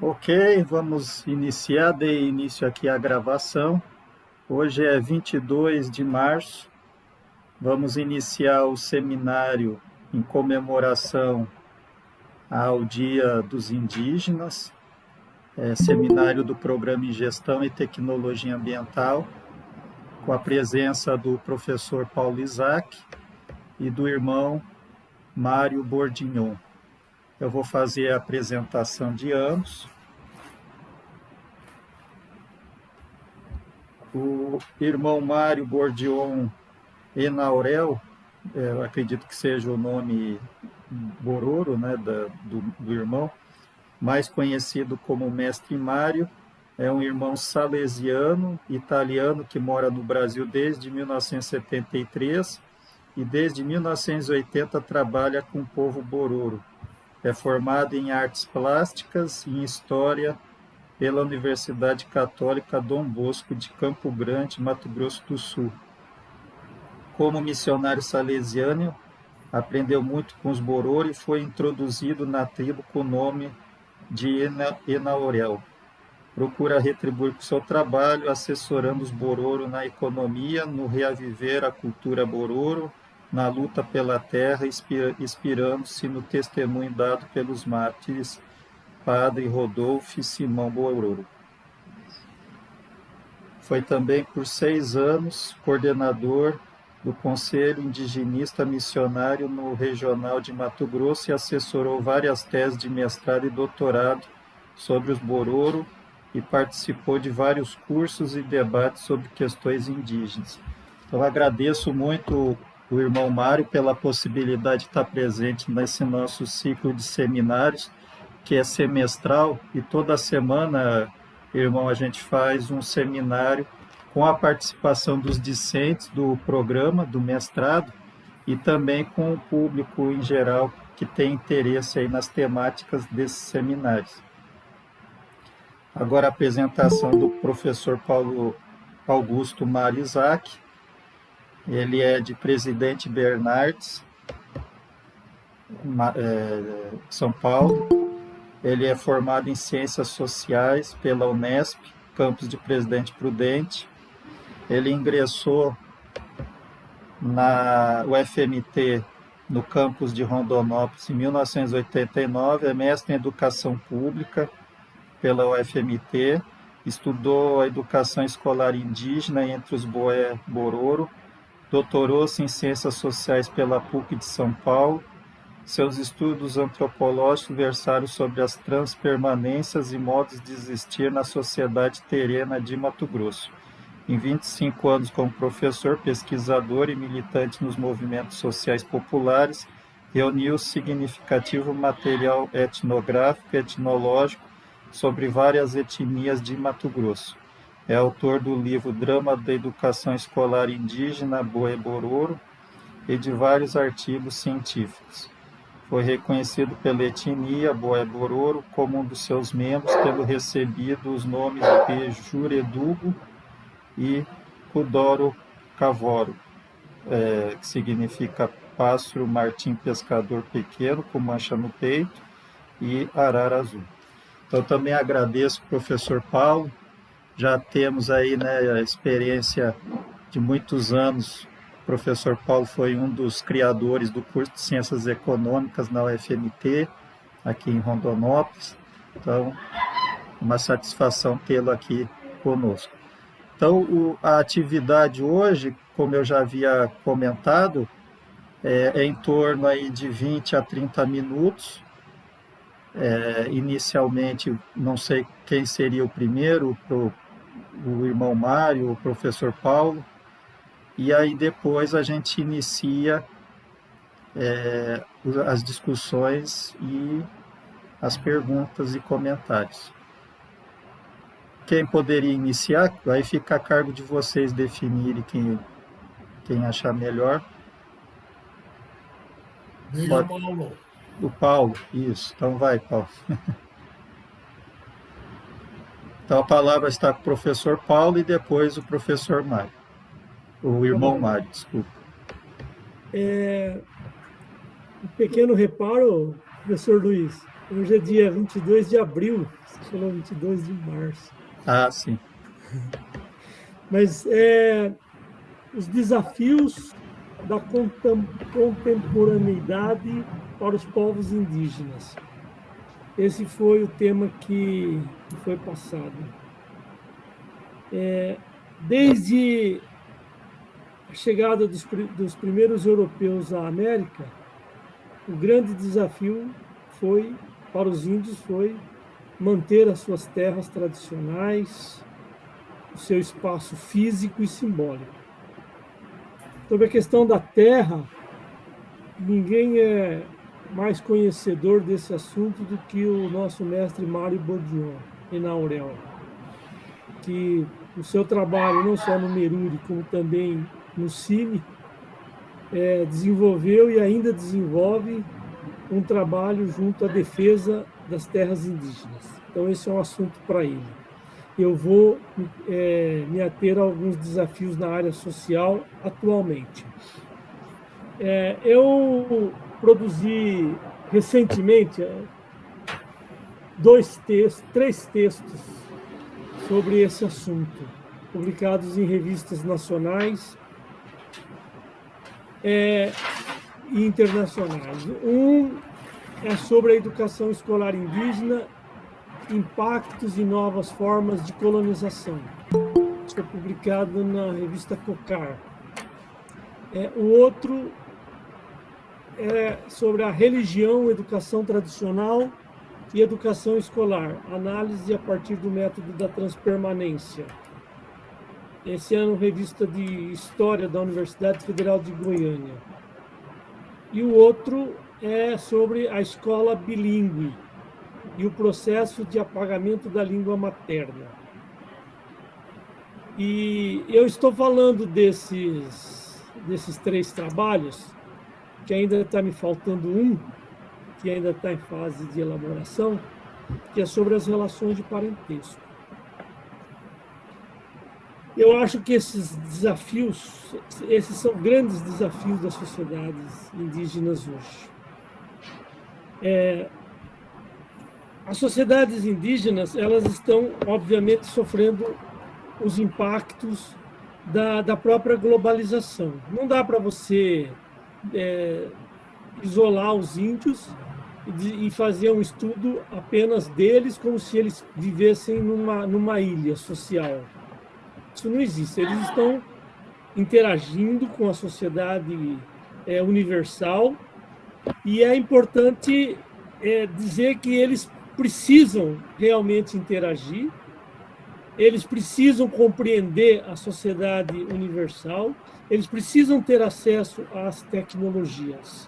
Ok, vamos iniciar, dei início aqui à gravação. Hoje é 22 de março, vamos iniciar o seminário em comemoração ao Dia dos Indígenas, seminário do Programa em Gestão e Tecnologia Ambiental, com a presença do professor Paulo Isaac e do irmão Mário Bordignon. Eu vou fazer a apresentação de ambos. O irmão Mário Bordignon Enaurel, eu acredito que seja o nome Bororo, né, do irmão, mais conhecido como Mestre Mário, é um irmão salesiano, italiano, que mora no Brasil desde 1973 e desde 1980 trabalha com o povo Bororo. É formado em artes plásticas e em história pela Universidade Católica Dom Bosco de Campo Grande, Mato Grosso do Sul. Como missionário salesiano, aprendeu muito com os Bororo e foi introduzido na tribo com o nome de Enaurel. Procura retribuir com seu trabalho, assessorando os Bororo na economia, no reaviver a cultura Bororo, na luta pela terra, inspirando-se no testemunho dado pelos mártires Padre Rodolfo e Simão Bororo. Foi também por 6 anos coordenador do Conselho Indigenista Missionário no Regional de Mato Grosso e assessorou várias teses de mestrado e doutorado sobre os Bororo e participou de vários cursos e debates sobre questões indígenas. Então, agradeço muito o irmão Mário pela possibilidade de estar presente nesse nosso ciclo de seminários, que é semestral, e toda semana, irmão, a gente faz um seminário com a participação dos discentes do programa, do mestrado, e também com o público em geral que tem interesse aí nas temáticas desses seminários. Agora a apresentação do professor Paulo Augusto Mário Isaac. Ele é de Presidente Bernardes, São Paulo. Ele é formado em Ciências Sociais pela Unesp, campus de Presidente Prudente. Ele ingressou na UFMT, no campus de Rondonópolis, em 1989, é mestre em Educação Pública pela UFMT, estudou a educação escolar indígena entre os Boé Bororo, doutorou-se em Ciências Sociais pela PUC de São Paulo. Seus estudos antropológicos versaram sobre as transpermanências e modos de existir na sociedade terrena de Mato Grosso. Em 25 anos como professor, pesquisador e militante nos movimentos sociais populares, reuniu significativo material etnográfico e etnológico sobre várias etnias de Mato Grosso. É autor do livro Drama da Educação Escolar Indígena Boé Bororo e de vários artigos científicos. Foi reconhecido pela etnia Boé Bororo como um dos seus membros, tendo recebido os nomes de Juredugo e Kudoro Cavoro, que significa pássaro martim pescador pequeno, com mancha no peito, e arara azul. Então, também agradeço ao professor Paulo. Já temos aí, né, a experiência de muitos anos. O professor Paulo foi um dos criadores do curso de Ciências Econômicas na UFMT, aqui em Rondonópolis. Então, uma satisfação tê-lo aqui conosco. Então, a atividade hoje, como eu já havia comentado, é em torno aí de 20 a 30 minutos. Inicialmente, não sei quem seria o primeiro, o irmão Mário, o professor Paulo, e aí depois a gente inicia as discussões e as perguntas e comentários. Quem poderia iniciar, vai ficar a cargo de vocês definirem quem achar melhor. Diga, Paulo. O Paulo, isso. Então vai, Paulo. Então a palavra está com o professor Paulo e depois o professor Mário. O irmão Mário, desculpa. Um pequeno reparo, professor Luiz. Hoje é dia 22 de abril, você falou 22 de março. Ah, sim. Mas os desafios da contemporaneidade para os povos indígenas. Esse foi o tema que foi passado. Desde a chegada dos primeiros europeus à América, o grande desafio para os índios foi manter as suas terras tradicionais, o seu espaço físico e simbólico. Sobre a questão da terra, ninguém é mais conhecedor desse assunto do que o nosso mestre Mário Bourdieu, em Aurel, que o seu trabalho, não só no Meruri, como também no Cine, desenvolveu e ainda desenvolve um trabalho junto à defesa das terras indígenas. Então, esse é um assunto para ele. Eu vou me ater a alguns desafios na área social atualmente. Eu produzi recentemente três textos sobre esse assunto, publicados em revistas nacionais e internacionais. Um é sobre a educação escolar indígena, impactos e novas formas de colonização. Isso foi publicado na revista COCAR. O outro é sobre a religião, educação tradicional e educação escolar, análise a partir do método da transpermanência. Esse ano, revista de História da Universidade Federal de Goiânia. E o outro é sobre a escola bilíngue e o processo de apagamento da língua materna. E eu estou falando desses três trabalhos, que ainda está me faltando um, que ainda está em fase de elaboração, que é sobre as relações de parentesco. Eu acho que esses são grandes desafios das sociedades indígenas hoje. As sociedades indígenas, elas estão, obviamente, sofrendo os impactos da própria globalização. Não dá para você isolar os índios e fazer um estudo apenas deles, como se eles vivessem numa ilha social. Isso não existe. Eles estão interagindo com a sociedade universal e é importante dizer que eles precisam realmente interagir, eles precisam compreender a sociedade universal, eles precisam ter acesso às tecnologias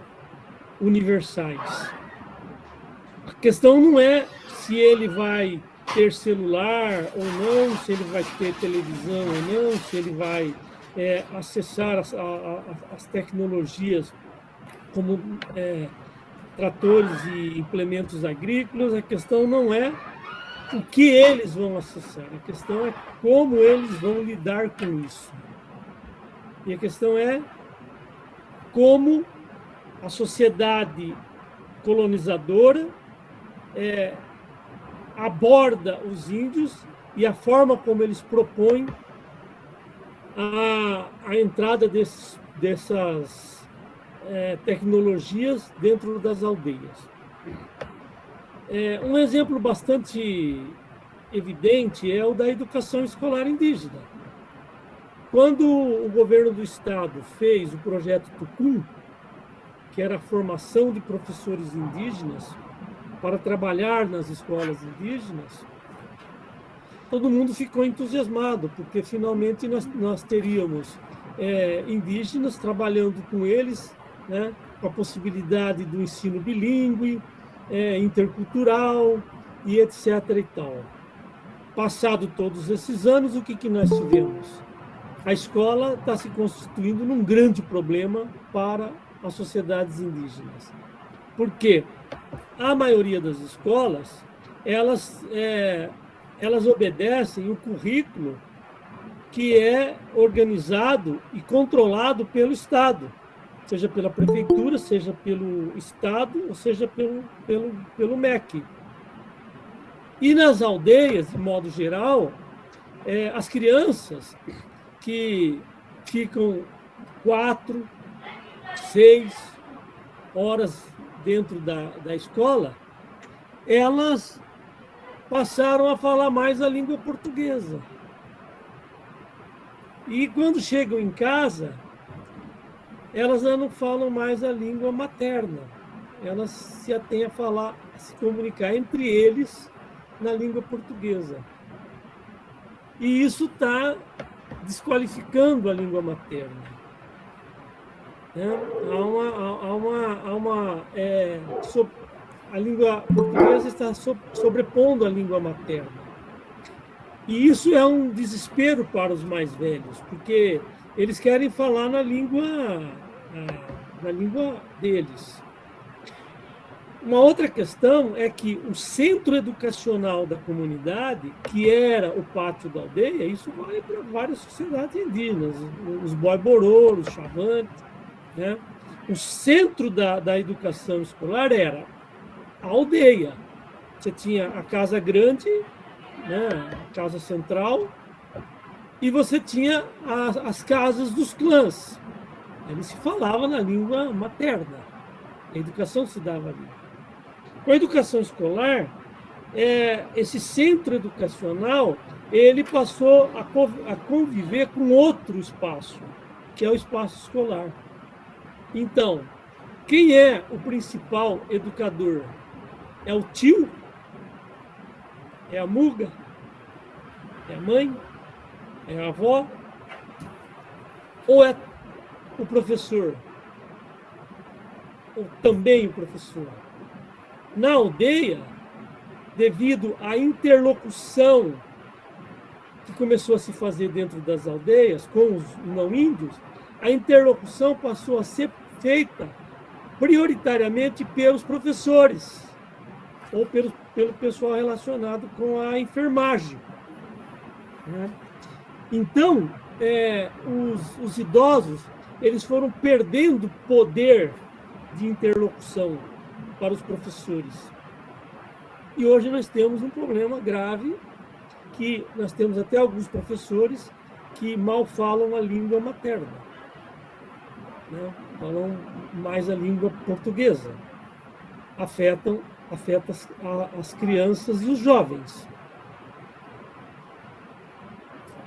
universais. A questão não é se ele vai ter celular ou não, se ele vai ter televisão ou não, se ele vai acessar as tecnologias como tratores e implementos agrícolas. A questão não é o que eles vão acessar, a questão é como eles vão lidar com isso. E a questão é como a sociedade colonizadora aborda os índios e a forma como eles propõem a entrada dessas tecnologias dentro das aldeias. Um exemplo bastante evidente é o da educação escolar indígena. Quando o governo do estado fez o projeto Tucum, que era a formação de professores indígenas para trabalhar nas escolas indígenas, todo mundo ficou entusiasmado, porque finalmente nós teríamos indígenas trabalhando com eles, né, com a possibilidade do ensino bilíngue, intercultural e etc. e tal. Passado todos esses anos, o que nós tivemos? A escola está se constituindo num grande problema para as sociedades indígenas. Por quê? A maioria das escolas, elas obedecem o currículo que é organizado e controlado pelo Estado. seja pela prefeitura, seja pelo Estado, ou seja pelo MEC. E nas aldeias, de modo geral, as crianças que ficam 4, 6 horas dentro da escola, elas passaram a falar mais a língua portuguesa. E quando chegam em casa, elas já não falam mais a língua materna. Elas se atêm a falar, a se comunicar entre eles na língua portuguesa. E isso está desqualificando a língua materna. A língua portuguesa está sobrepondo a língua materna. E isso é um desespero para os mais velhos, porque eles querem falar na língua deles. Uma outra questão é que o centro educacional da comunidade, que era o pátio da aldeia, isso vale para várias sociedades indígenas, os Boi-Borô, os Chavantes, né? O centro da educação escolar era a aldeia. Você tinha a casa grande, né, a casa central, e você tinha as casas dos clãs. Eles se falavam na língua materna. A educação se dava ali. Com a educação escolar, esse centro educacional ele passou a conviver com outro espaço, que é o espaço escolar. Então, quem é o principal educador? É o tio? É a muga? É a mãe? É a avó? Ou é o professor? Ou também o professor? Na aldeia, devido à interlocução que começou a se fazer dentro das aldeias com os não-índios, a interlocução passou a ser feita prioritariamente pelos professores ou pelo pessoal relacionado com a enfermagem. Então, os idosos eles foram perdendo poder de interlocução para os professores. E hoje nós temos um problema grave, que nós temos até alguns professores que mal falam a língua materna, né? Falam mais a língua portuguesa. Afeta as crianças e os jovens.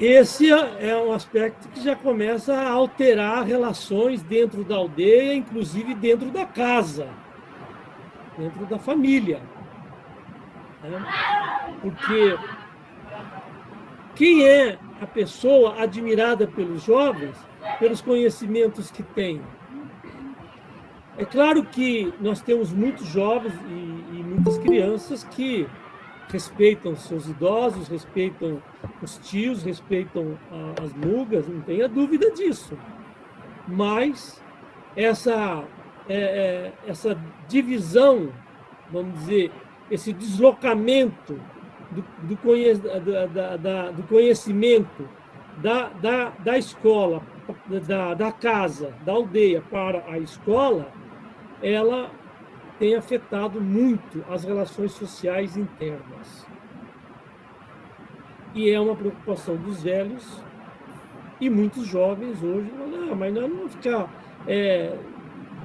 Esse é um aspecto que já começa a alterar relações dentro da aldeia, inclusive dentro da casa, dentro da família. Porque quem é a pessoa admirada pelos jovens, pelos conhecimentos que tem? É claro que nós temos muitos jovens e muitas crianças que respeitam seus idosos, respeitam os tios, respeitam as mugas, não tenha dúvida disso. Mas essa divisão, vamos dizer, esse deslocamento do conhecimento da escola, da casa, da aldeia para a escola, ela tem afetado muito as relações sociais internas. E é uma preocupação dos velhos e muitos jovens hoje falam, mas nós não vamos ficar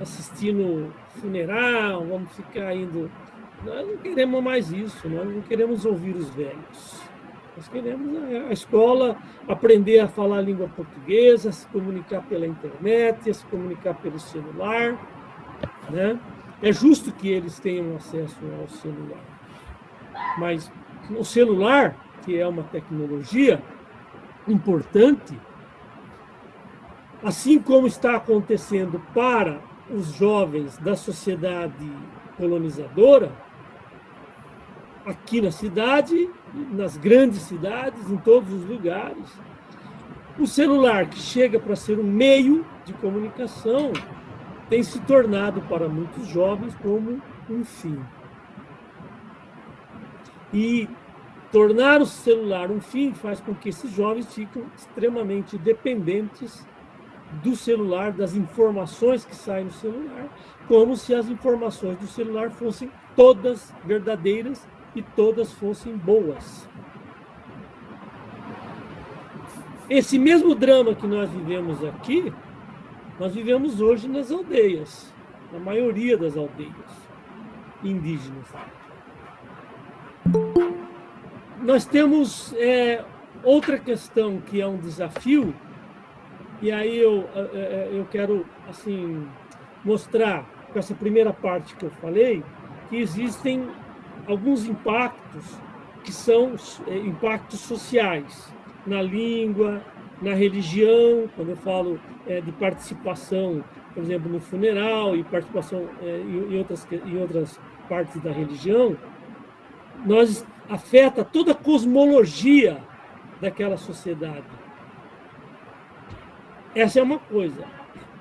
assistindo funeral, vamos ficar indo... Nós não queremos mais isso, nós não queremos ouvir os velhos. Nós queremos a escola aprender a falar a língua portuguesa, se comunicar pela internet, se comunicar pelo celular, né? É justo que eles tenham acesso ao celular. Mas o celular, que é uma tecnologia importante, assim como está acontecendo para os jovens da sociedade colonizadora, aqui na cidade, nas grandes cidades, em todos os lugares, o celular, que chega para ser um meio de comunicação, tem se tornado para muitos jovens como um fim. E tornar o celular um fim faz com que esses jovens fiquem extremamente dependentes do celular, das informações que saem no celular, como se as informações do celular fossem todas verdadeiras e todas fossem boas. Esse mesmo drama que nós vivemos aqui, nós vivemos hoje nas aldeias, na maioria das aldeias indígenas. Nós temos outra questão que é um desafio, e aí eu quero assim, mostrar, com essa primeira parte que eu falei, que existem alguns impactos que são impactos sociais, na língua, na religião, quando eu falo de participação, por exemplo, no funeral e participação em outras partes da religião, afeta toda a cosmologia daquela sociedade. Essa é uma coisa.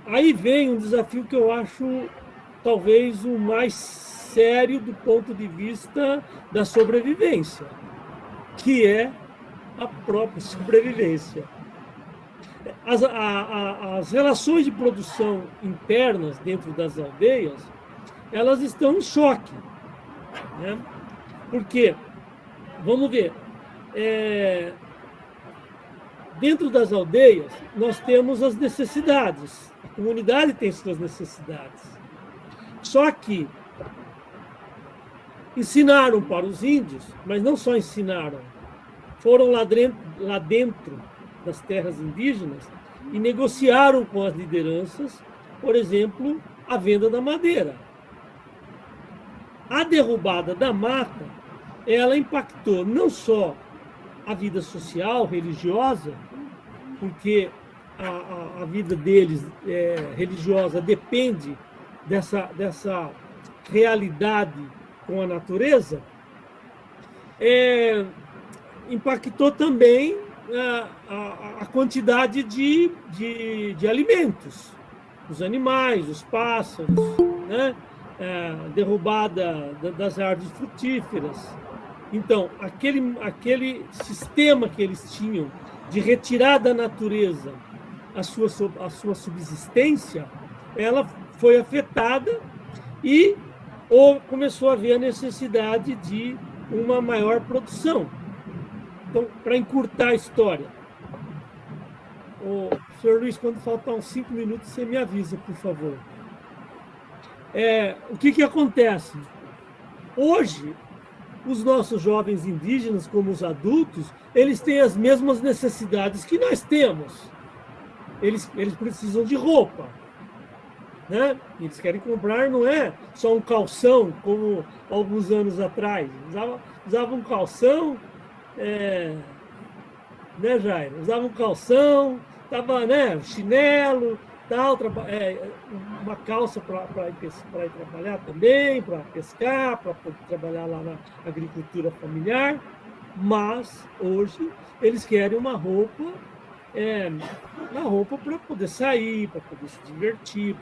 Aí vem um desafio que eu acho talvez o mais sério do ponto de vista da sobrevivência, que é a própria sobrevivência. As relações de produção internas dentro das aldeias, elas estão em choque, né? Porque, vamos ver, dentro das aldeias, nós temos as necessidades. A comunidade tem suas necessidades. Só que ensinaram para os índios, mas não só ensinaram, foram lá dentro das terras indígenas e negociaram com as lideranças, por exemplo, a venda da madeira. A derrubada da mata, ela impactou não só a vida social, religiosa, porque a vida deles religiosa depende dessa realidade com a natureza, impactou também a quantidade de alimentos, os animais, os pássaros, né? Derrubada das árvores frutíferas. Então, aquele sistema que eles tinham de retirar da natureza a sua subsistência, ela foi afetada e começou a haver a necessidade de uma maior produção. Então, para encurtar a história, senhor Luiz, quando faltar uns 5 minutos, você me avisa, por favor. O que acontece? Hoje, os nossos jovens indígenas, como os adultos, eles têm as mesmas necessidades que nós temos. Eles precisam de roupa, né? Eles querem comprar, não é só um calção, como alguns anos atrás. Usavam um calção, né, Jair? Usavam um calção, tava, né, chinelo, tal, uma calça para ir trabalhar também, para pescar, para trabalhar lá na agricultura familiar, mas hoje eles querem uma roupa para poder sair, para poder se divertir,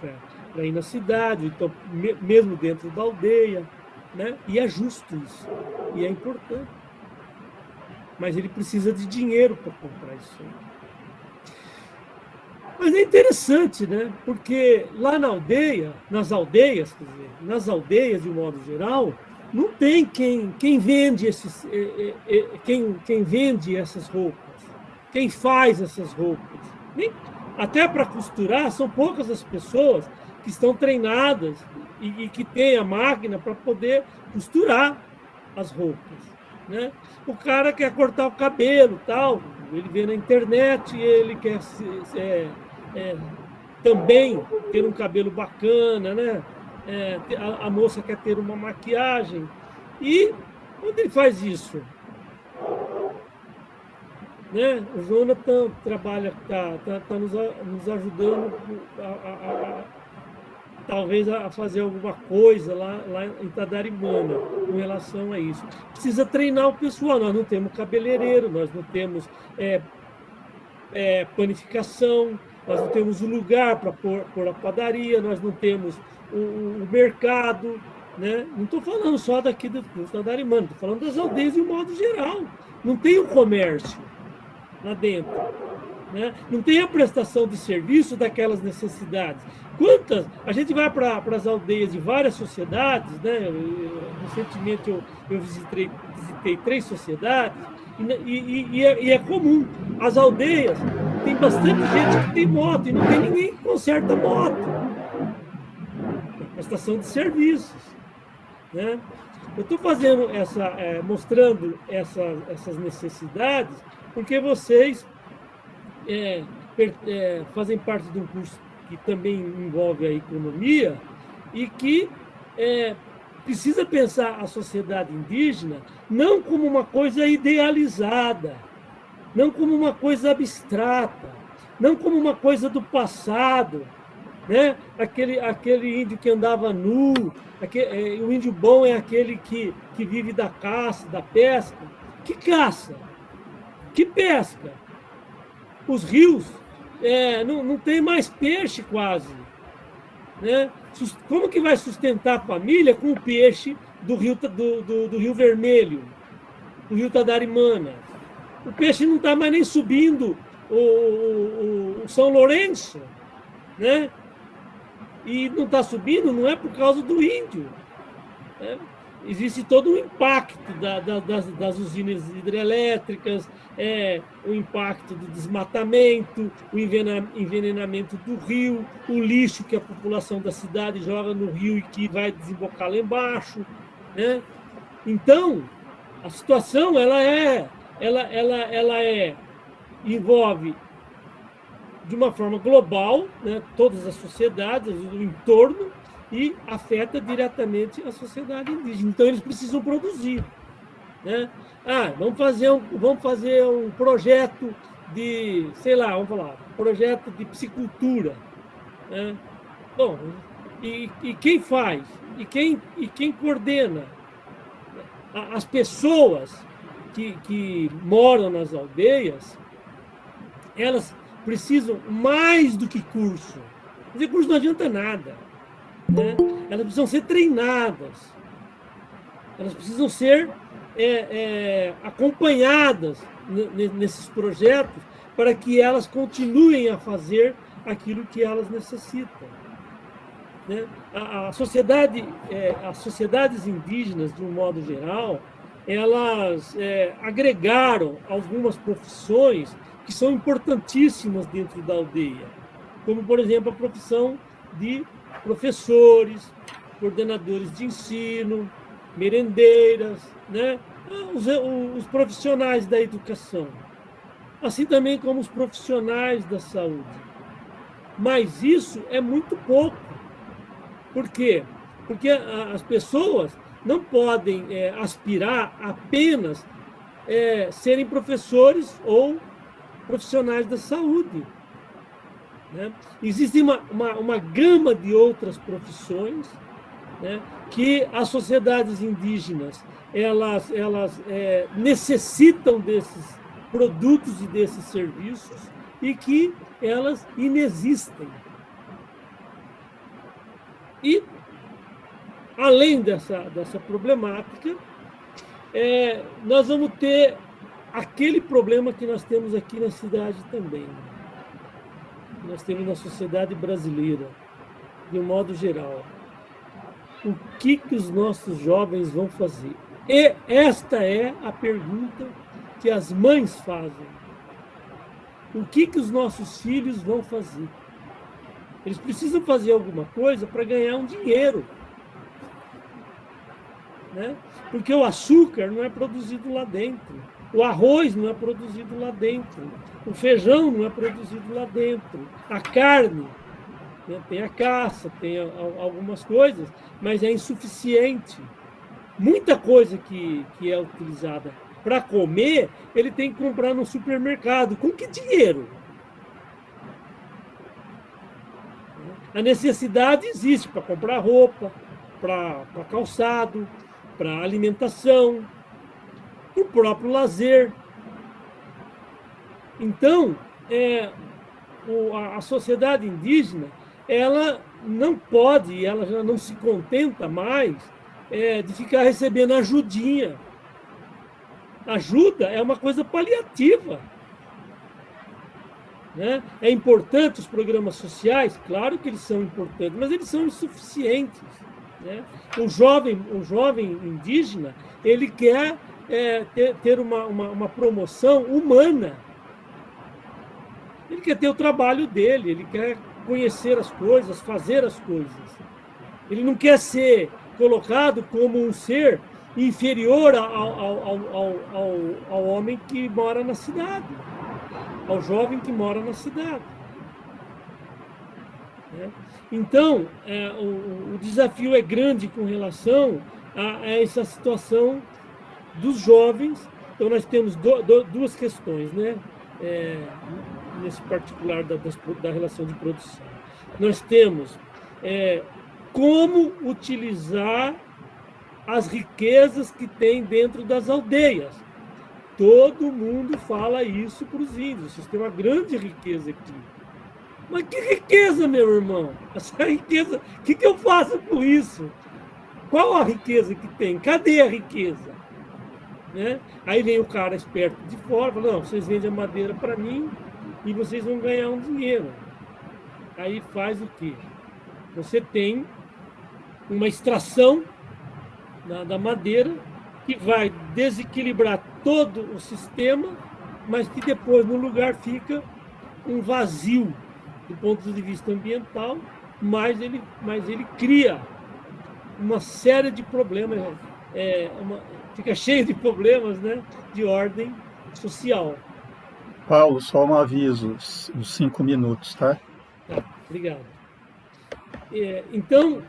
para ir na cidade, então, mesmo dentro da aldeia, né? E é justo isso, e é importante. Mas ele precisa de dinheiro para comprar isso aí. Mas é interessante, né? Porque lá nas aldeias, de um modo geral, não tem quem vende quem vende essas roupas, quem faz essas roupas. Até para costurar, são poucas as pessoas que estão treinadas e que têm a máquina para poder costurar as roupas, né? O cara quer cortar o cabelo, tal, ele vê na internet, ele quer também ter um cabelo bacana, né? A moça quer ter uma maquiagem. E quando ele faz isso, né? O Jonathan trabalha, tá nos ajudando talvez a fazer alguma coisa lá em Tadarimana com relação a isso. Precisa treinar o pessoal. Nós não temos cabeleireiro, nós não temos panificação, nós não temos o lugar para pôr a padaria, nós não temos o mercado, né? Não estou falando só daqui do Tadarimana, estou falando das aldeias de um modo geral. Não tem o comércio lá dentro. né? Não tem a prestação de serviço daquelas necessidades. Quantas? A gente vai para as aldeias de várias sociedades, né? Recentemente eu visitei 3 sociedades, e é comum. As aldeias tem bastante gente que tem moto e não tem ninguém que conserta moto. Prestação de serviços, né? Eu estou fazendo mostrando essas necessidades porque vocês fazem parte de um curso que também envolve a economia e que precisa pensar a sociedade indígena não como uma coisa idealizada, não como uma coisa abstrata, não como uma coisa do passado, né? Aquele índio que andava nu, o índio bom é aquele que vive da caça, da pesca. Que caça? Que pesca? Os rios não tem mais peixe quase, né? Como que vai sustentar a família com o peixe do Rio Vermelho, do Rio Tadarimana? O peixe não está mais nem subindo o São Lourenço, né? E não está subindo não é por causa do índio, né? Existe todo um impacto das usinas hidrelétricas, o impacto do desmatamento, o envenenamento do rio, o lixo que a população da cidade joga no rio e que vai desembocar lá embaixo, né? Então, a situação envolve de uma forma global, né, todas as sociedades, o entorno, e afeta diretamente a sociedade indígena. Então, eles precisam produzir, né? Vamos fazer um projeto de, sei lá, vamos falar, projeto de piscicultura, né? Bom, e quem faz? E quem coordena? As pessoas que moram nas aldeias, elas precisam mais do que curso. Fazer curso não adianta nada, né? Elas precisam ser treinadas, elas precisam ser acompanhadas nesses projetos para que elas continuem a fazer aquilo que elas necessitam, né? As sociedades indígenas, de um modo geral, elas agregaram algumas profissões que são importantíssimas dentro da aldeia, como, por exemplo, a profissão de professores, coordenadores de ensino, merendeiras, né? Os profissionais da educação, assim também como os profissionais da saúde. Mas isso é muito pouco. Por quê? Porque as pessoas não podem aspirar apenas serem professores ou profissionais da saúde, né? Existe uma gama de outras profissões, né, que as sociedades indígenas elas necessitam desses produtos e desses serviços e que elas inexistem. E, além dessa problemática, nós vamos ter aquele problema que nós temos aqui na cidade também. Nós temos na sociedade brasileira, de um modo geral. O que os nossos jovens vão fazer? E esta é a pergunta que as mães fazem. O que os nossos filhos vão fazer? Eles precisam fazer alguma coisa para ganhar um dinheiro, né? Porque o açúcar não é produzido lá dentro, o arroz não é produzido lá dentro, o feijão não é produzido lá dentro, a carne, né? Tem a caça, tem algumas coisas, mas é insuficiente. Muita coisa que é utilizada para comer, ele tem que comprar no supermercado. Com que dinheiro? A necessidade existe para comprar roupa, para calçado, para alimentação, para o próprio lazer. Então, a sociedade indígena, ela não pode, ela já não se contenta mais de ficar recebendo ajudinha. Ajuda é uma coisa paliativa. né? É importante os programas sociais? Claro que eles são importantes, mas eles são insuficientes, né? O jovem indígena, ele quer ter uma promoção humana. Ele quer ter o trabalho dele, ele quer conhecer as coisas, fazer as coisas. Ele não quer ser colocado como um ser inferior ao homem que mora na cidade, ao jovem que mora na cidade. Né? Então, o desafio é grande com relação a essa situação dos jovens. Então, nós temos duas questões, né? Nesse particular da relação de produção. Nós temos como utilizar as riquezas que tem dentro das aldeias. Todo mundo fala isso para os índios. Vocês têm uma grande riqueza aqui. Mas que riqueza, meu irmão? Essa riqueza, o que eu faço com isso? Qual a riqueza que tem? Cadê a riqueza? Né? Aí vem o cara esperto de fora, fala, não, vocês vendem a madeira para mim e vocês vão ganhar um dinheiro. Aí faz o quê? Você tem uma extração da madeira que vai desequilibrar todo o sistema, mas que depois no lugar fica um vazio do ponto de vista ambiental, mas ele cria uma série de problemas, fica cheio de problemas, né, de ordem social. Paulo, só um aviso, os 5 minutos, tá? Tá, obrigado. Então,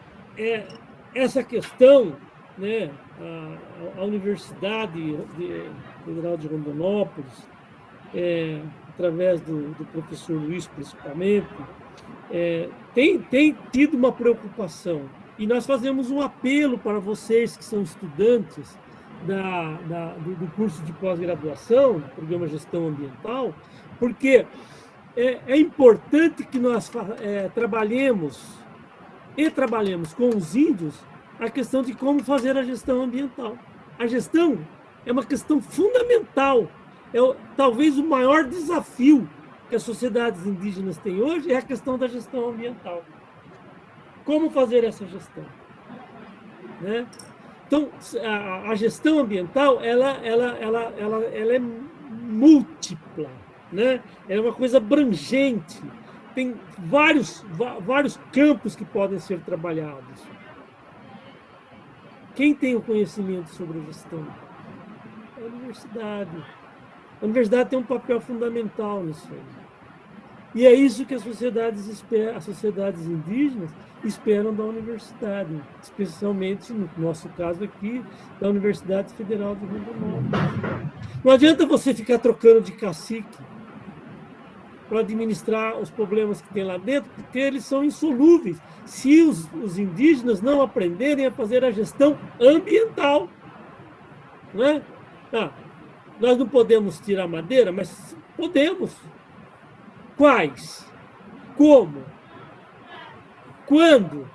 essa questão, né, a Universidade Federal de Rondonópolis, através do professor Luiz, principalmente, tem tido uma preocupação. E nós fazemos um apelo para vocês que são estudantes do curso de pós-graduação, do programa Gestão Ambiental, porque é importante que nós trabalhemos com os índios a questão de como fazer a gestão ambiental. A gestão é uma questão fundamental. Talvez o maior desafio que as sociedades indígenas têm hoje é a questão da gestão ambiental. Como fazer essa gestão? Né? Então, a gestão ambiental ela é múltipla, né? É uma coisa abrangente. Tem vários campos que podem ser trabalhados. Quem tem o conhecimento sobre a gestão? É a universidade. A universidade tem um papel fundamental nisso aí. E é isso que as sociedades indígenas esperam da universidade, especialmente, no nosso caso aqui, da Universidade Federal de Rondonópolis. Não adianta você ficar trocando de cacique para administrar os problemas que tem lá dentro, porque eles são insolúveis se os indígenas não aprenderem a fazer a gestão ambiental. Não é? Nós não podemos tirar madeira, mas podemos. Quais? Como? Quando?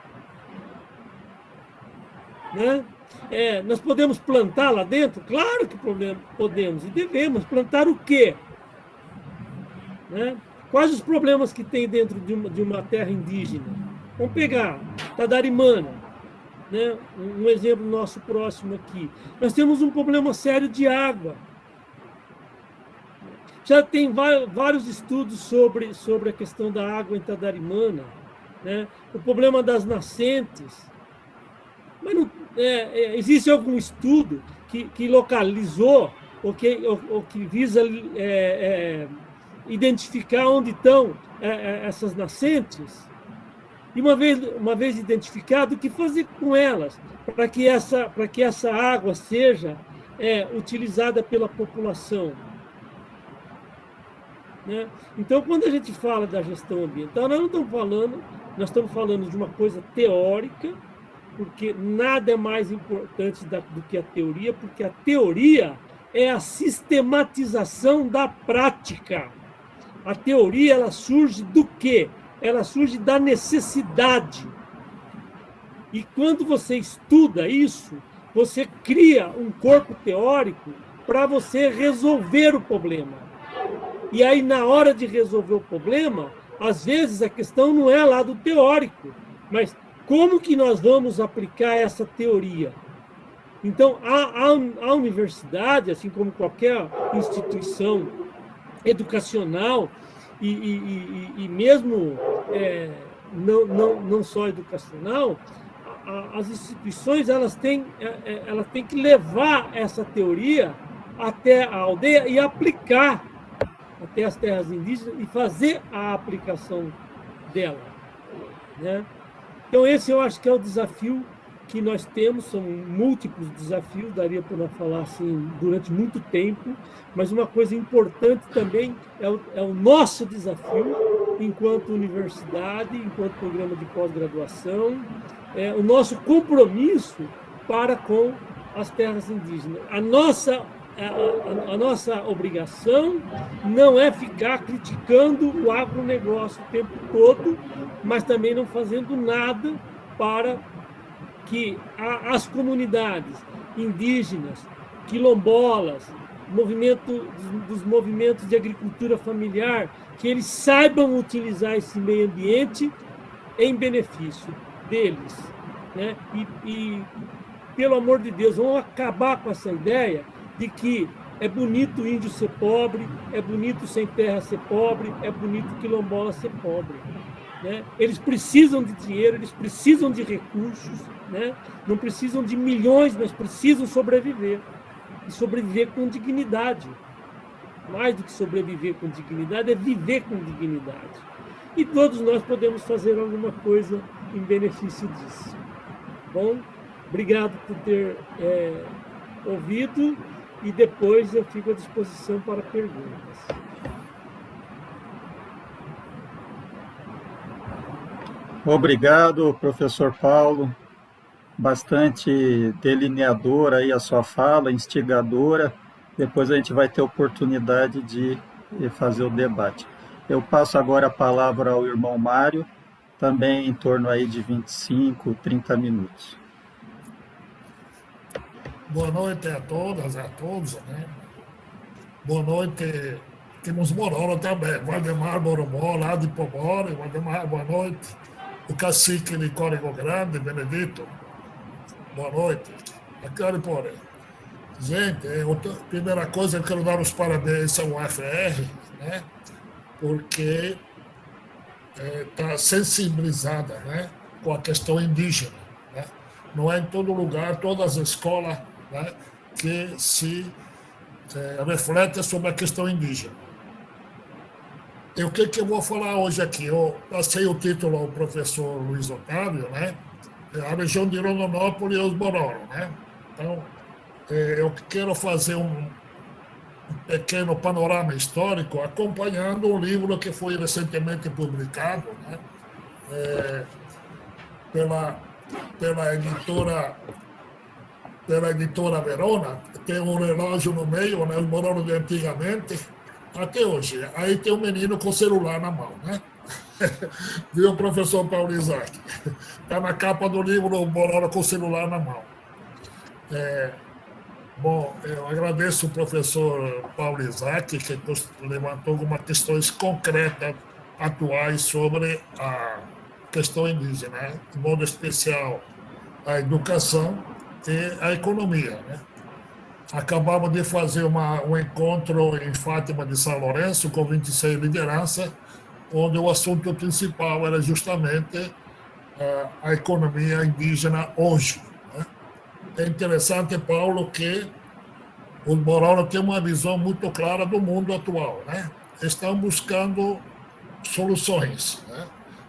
Né? Nós podemos plantar lá dentro? Claro que podemos e devemos. Plantar o quê? Né? Quais os problemas que tem dentro de uma terra indígena? Vamos pegar Tadarimana, né? Um exemplo nosso próximo aqui. Nós temos um problema sério de água. Já tem vários estudos sobre a questão da água em Tadarimana, né? O problema das nascentes. Mas não, existe algum estudo que localizou ou que visa identificar onde estão essas nascentes? E uma vez identificado, o que fazer com elas para que essa água seja utilizada pela população? Né? Então, quando a gente fala da gestão ambiental, nós estamos falando de uma coisa teórica, porque nada é mais importante do que a teoria, porque a teoria é a sistematização da prática. A teoria, ela surge do quê? Ela surge da necessidade. E quando você estuda isso, você cria um corpo teórico para você resolver o problema. E aí, na hora de resolver o problema, às vezes a questão não é lá do teórico, mas como que nós vamos aplicar essa teoria? Então, a universidade, assim como qualquer instituição educacional, e mesmo não só educacional, as instituições elas têm que levar essa teoria até a aldeia e aplicar até as terras indígenas e fazer a aplicação dela, né? Então, esse eu acho que é o desafio que nós temos, são múltiplos desafios, daria para falar assim durante muito tempo, mas uma coisa importante também é o nosso desafio enquanto universidade, enquanto programa de pós-graduação, o nosso compromisso para com as terras indígenas. A nossa obrigação não é ficar criticando o agronegócio o tempo todo, mas também não fazendo nada para que as comunidades indígenas, quilombolas, dos movimentos de agricultura familiar, que eles saibam utilizar esse meio ambiente em benefício deles, né? E pelo amor de Deus, vamos acabar com essa ideia de que é bonito o índio ser pobre, é bonito sem terra ser pobre, é bonito o quilombola ser pobre, né? Eles precisam de dinheiro, eles precisam de recursos, né? Não precisam de milhões, mas precisam sobreviver. E sobreviver com dignidade. Mais do que sobreviver com dignidade, é viver com dignidade. E todos nós podemos fazer alguma coisa em benefício disso. Bom, obrigado por ter ouvido e depois eu fico à disposição para perguntas. Obrigado, professor Paulo. Bastante delineadora aí a sua fala, instigadora. Depois a gente vai ter oportunidade de fazer o debate. Eu passo agora a palavra ao irmão Mário, também em torno aí de 25, 30 minutos. Boa noite a todas, a todos, né? Boa noite, temos Mororo também, Valdemar Boromó, lá de Pomore, Valdemar, boa noite. O cacique de Código Grande, Benedito, boa noite. Aqui é Porém. Gente, primeira coisa, eu quero dar os parabéns ao UFR, né? Porque está sensibilizada, né, com a questão indígena, né? Não é em todo lugar, todas as escolas, né, que se refletem sobre a questão indígena. E o que eu vou falar hoje aqui? Eu passei o título ao professor Luiz Otávio, né? A região de Rondonópolis e os Bororo, né? Então, eu quero fazer um pequeno panorama histórico acompanhando um livro que foi recentemente publicado, né? Pela editora Verona. Tem um relógio no meio, né? Os Bororo de antigamente, até hoje. Aí tem um menino com celular na mão, né? Viu, professor Paulo Isaac? Está na capa do livro o Bororo com celular na mão. Bom, eu agradeço o professor Paulo Isaac, que levantou algumas questões concretas, atuais, sobre a questão indígena, né? De modo especial a educação e a economia, né? Acabamos de fazer um encontro em Fátima de São Lourenço, com 26 lideranças, onde o assunto principal era justamente a economia indígena hoje. É interessante, Paulo, que os Bororo têm uma visão muito clara do mundo atual, né? Estão buscando soluções, né?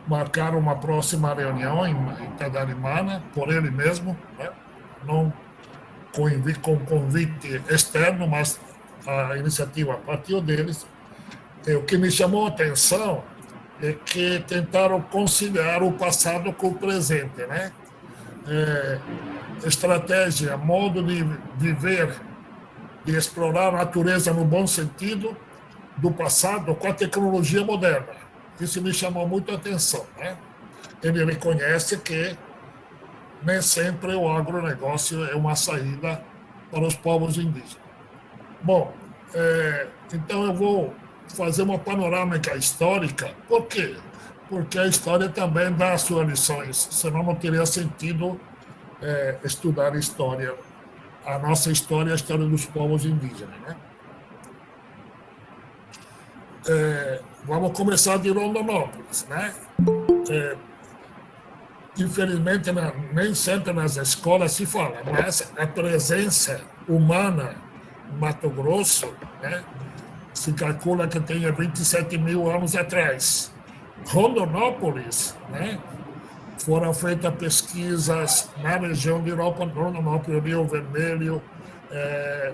Marcaram uma próxima reunião em Itadarimana, por ele mesmo, né? Não com convite externo, mas a iniciativa partiu deles. E o que me chamou a atenção é que tentaram conciliar o passado com o presente, né? Estratégia, modo de viver e explorar a natureza no bom sentido do passado com a tecnologia moderna. Isso me chamou muito a atenção, né? Ele reconhece que nem sempre o agronegócio é uma saída para os povos indígenas. Bom, então eu vou fazer uma panorâmica histórica. Por quê? Porque a história também dá as suas lições, senão não teria sentido estudar história, a nossa história, a história dos povos indígenas, né? Vamos começar de Rondonópolis, né? Infelizmente, nem sempre nas escolas se fala, mas a presença humana no Mato Grosso, né, se calcula que tenha 27 mil anos atrás. Rondonópolis, né, foram feitas pesquisas na região de Rondonópolis, Rio Vermelho,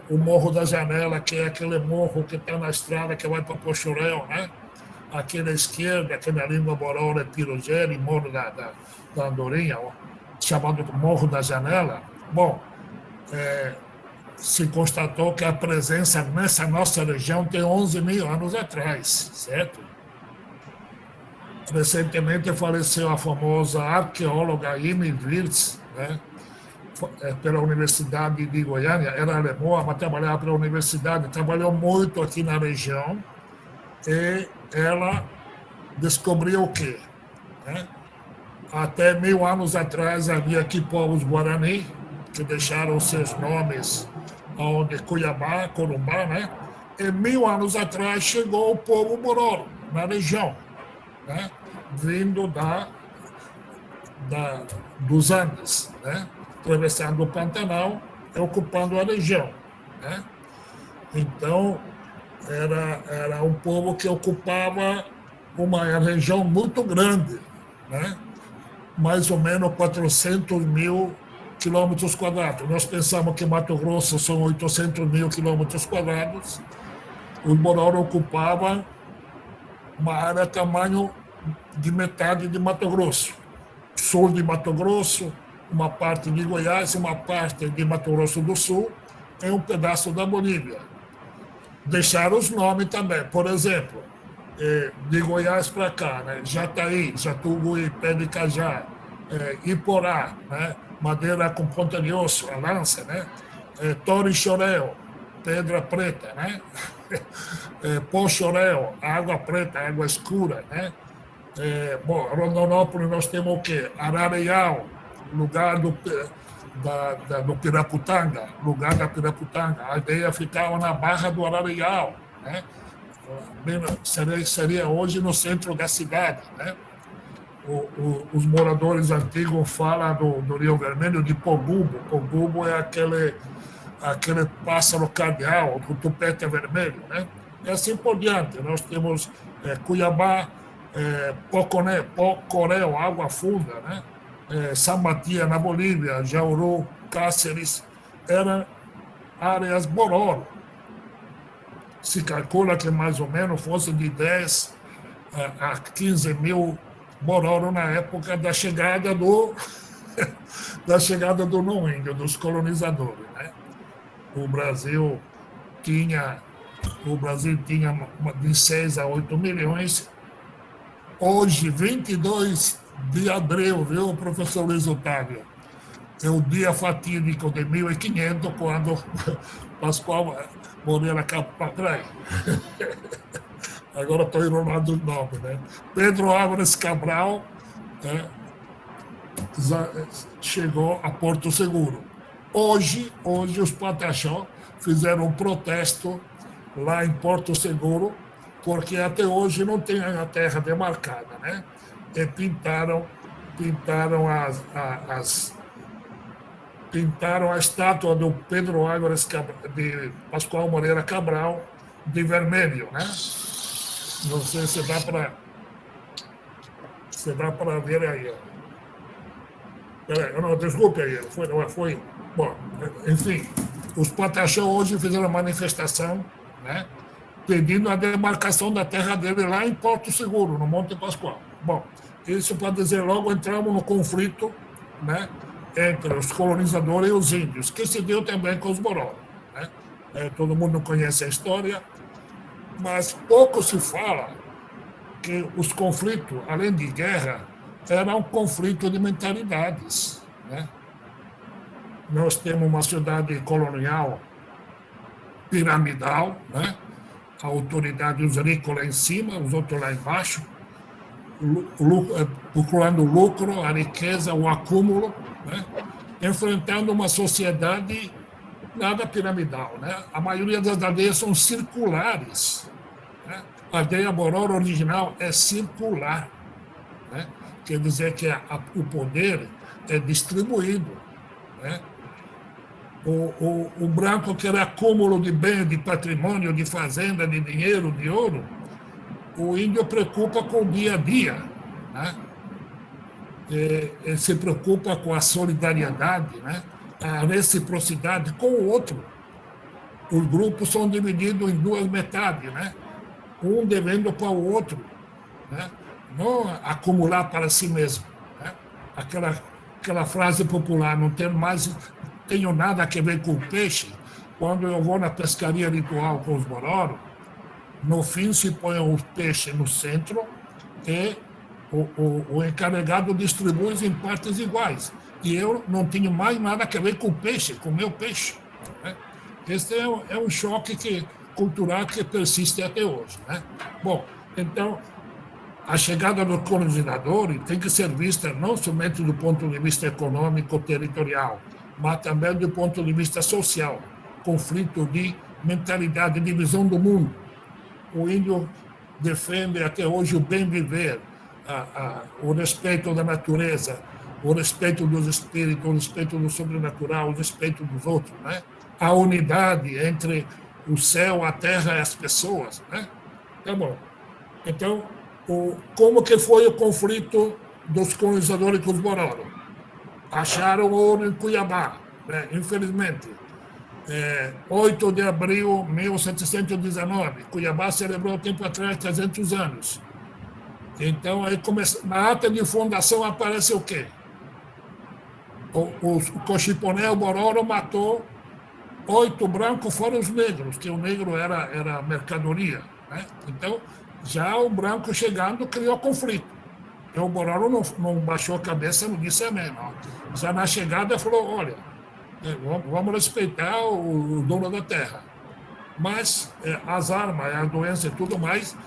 o Morro da Janela, que é aquele morro que está na estrada que vai para Poxurel, né? Aqui na esquerda, que na língua bororo é Pirogere, Morro da Andorinha, chamado Morro da Janela. Bom, se constatou que a presença nessa nossa região tem 11 mil anos atrás, certo? Recentemente faleceu a famosa arqueóloga Imi Wirtz, né? Pela Universidade de Goiânia, era alemã, mas trabalhava pela universidade, trabalhou muito aqui na região, e ela descobriu o quê? Né? Até 1000 anos atrás havia aqui povos Guarani, que deixaram seus nomes onde Cuiabá, Corumbá, né? E 1000 anos atrás chegou o povo Bororo, na região, né? Vindo dos Andes, né? Atravessando o Pantanal e ocupando a região, né? Então, era um povo que ocupava uma região muito grande, né? Mais ou menos 400 mil quilômetros quadrados. Nós pensamos que Mato Grosso são 800 mil quilômetros quadrados. Os Bororo ocupavam uma área tamanho de metade de Mato Grosso. Sul de Mato Grosso, uma parte de Goiás, uma parte de Mato Grosso do Sul e um pedaço da Bolívia. Deixaram os nomes também, por exemplo, de Goiás para cá, né? Jataí, Jatuguí, Pé de Cajá, Iporá, né? Madeira com ponta de osso, a lança, né? Torixoréu, pedra preta, né? Poxoréu, água preta, água escura, né? Bom, Rondonópolis nós temos o quê? Arareial, lugar do Piraputanga, lugar da Piraputanga. A aldeia ficava na Barra do Arareial, né? Seria hoje no centro da cidade, né? Os moradores antigos falam do Rio Vermelho de Pogubo. Pogubo é aquele pássaro cardeal, do tupete vermelho, né? E assim por diante. Nós temos Cuiabá, Pocorel, Água Funda, né? San Matias, na Bolívia, Jauru, Cáceres, eram áreas Bororo. Se calcula que mais ou menos fosse de 10 a 15 mil Bororo na época da chegada do não índio, dos colonizadores, né? O Brasil tinha de 6 a 8 milhões. Hoje, 22 de abril, viu, professor Luiz Otávio? É o dia fatídico de 1500, quando Pascoal Moreira Capatrai. Agora estou enrolando o nome, né? Pedro Álvares Cabral, né, chegou a Porto Seguro. Hoje os Pataxó fizeram um protesto lá em Porto Seguro, porque até hoje não tem a terra demarcada, né? E pintaram a estátua do Pedro Álvares de Pascoal Moreira Cabral de vermelho, né? Não sei se dá para ver aí. Não, desculpe aí, foi. Bom, enfim, os Pataxó hoje fizeram uma manifestação, né, pedindo a demarcação da terra dele lá em Porto Seguro, no Monte Pascoal. Bom, isso para dizer logo entramos no conflito, né, entre os colonizadores e os índios, que se deu também com os Bororo, né? Todo mundo conhece a história, mas pouco se fala que os conflitos, além de guerra, eram um conflito de mentalidades, né? Nós temos uma cidade colonial piramidal, né? a autoridade, os ricos lá em cima, os outros lá embaixo, procurando lucro, a riqueza, o acúmulo, né? Enfrentando uma sociedade nada piramidal, né? A maioria das aldeias são circulares, né? A aldeia Bororo original é circular, né? Quer dizer que o poder é distribuído, né? O branco que era acúmulo de bem, de patrimônio, de fazenda, de dinheiro, de ouro, o índio preocupa com o dia a dia, né? Ele se preocupa com a solidariedade, né? A reciprocidade com o outro. Os grupos são divididos em duas metades, né? Um devendo para o outro, né? Não acumular para si mesmo, né? Aquela frase popular, não tenho nada a ver com o peixe. Quando eu vou na pescaria ritual com os Bororo, no fim se põe o peixe no centro e o encarregado distribui em partes iguais. E eu não tenho mais nada a ver com o peixe, com o meu peixe, né? Esse é um choque cultural que persiste até hoje, né? Bom, então, a chegada do colonizador tem que ser vista não somente do ponto de vista econômico, territorial, mas também do ponto de vista social. Conflito de mentalidade, de visão do mundo. O índio defende até hoje o bem viver, o respeito da natureza, o respeito dos espíritos, o respeito do sobrenatural, o respeito dos outros, né? A unidade entre o céu, a terra e as pessoas, né? Tá bom. Então, como que foi o conflito dos colonizadores com os Bororo? Acharam ouro em Cuiabá, né? Infelizmente. 8 de abril de 1719, Cuiabá celebrou tempo atrás 300 anos. Então, aí na ata de fundação aparece o quê? O Cochiponé, o Bororo, matou 8 brancos, fora os negros, que o negro era mercadoria, né? Então, já o branco chegando criou conflito. Então, o Bororo não baixou a cabeça, não disse amém, não. Já na chegada falou, olha, vamos respeitar o dono da terra. Mas as armas, a doença e tudo mais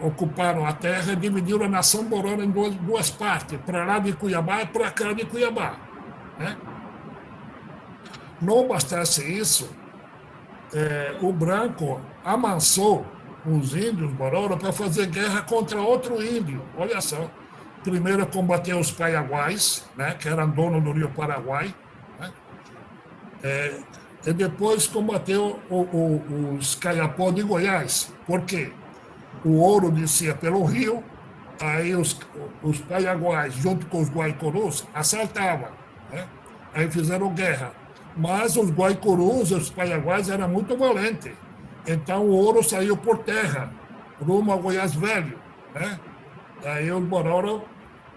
ocuparam a terra e dividiram a nação Bororo em duas partes, para lá de Cuiabá e para cá de Cuiabá, né? Não bastasse isso, o branco amansou os índios Bororo para fazer guerra contra outro índio. Olha só. Primeiro combateu os Paiaguás, né, que eram donos do Rio Paraguai, né? E depois combateu os Caiapó de Goiás. Por quê? O ouro descia pelo rio, aí os Paiaguás, junto com os Guaicurus, assaltavam, né? Aí fizeram guerra. Mas os Guaicurus, os Paiaguás, eram muito valentes. Então o ouro saiu por terra, rumo a Goiás Velho, né? Aí os Bororo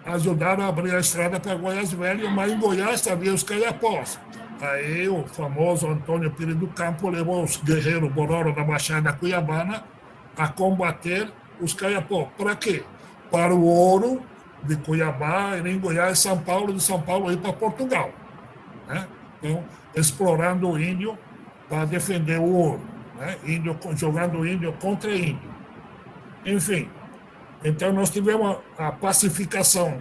ajudaram a abrir a estrada para Goiás Velho, mas em Goiás havia os Caiapós. Aí o famoso Antônio Pires do Campo levou os guerreiros Bororo da Baixada Cuiabana a combater os Caiapó. Para quê? Para o ouro de Cuiabá, ir em Goiás, São Paulo, de São Paulo ir para Portugal, né? Então, explorando o índio para defender o ouro, né? Jogando índio contra índio. Enfim, então nós tivemos a pacificação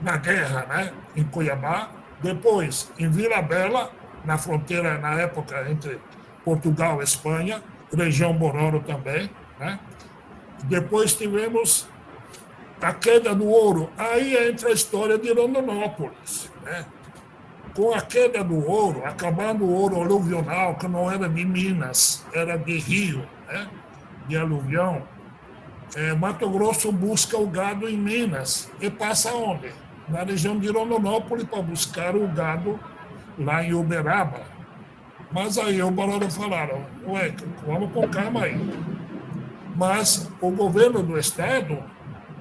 na guerra, né, em Cuiabá, depois em Vila Bela, na fronteira, na época, entre Portugal e Espanha, região Bororo também, né? Depois tivemos a queda do ouro. Aí entra a história de Rondonópolis, né? Com a queda do ouro, acabando o ouro aluvional, que não era de Minas, era de rio, né? De aluvião, Mato Grosso busca o gado em Minas e passa onde? Na região de Rondonópolis para buscar o gado lá em Uberaba. Mas aí o Bororo falaram, ué, vamos com calma aí. Mas o governo do estado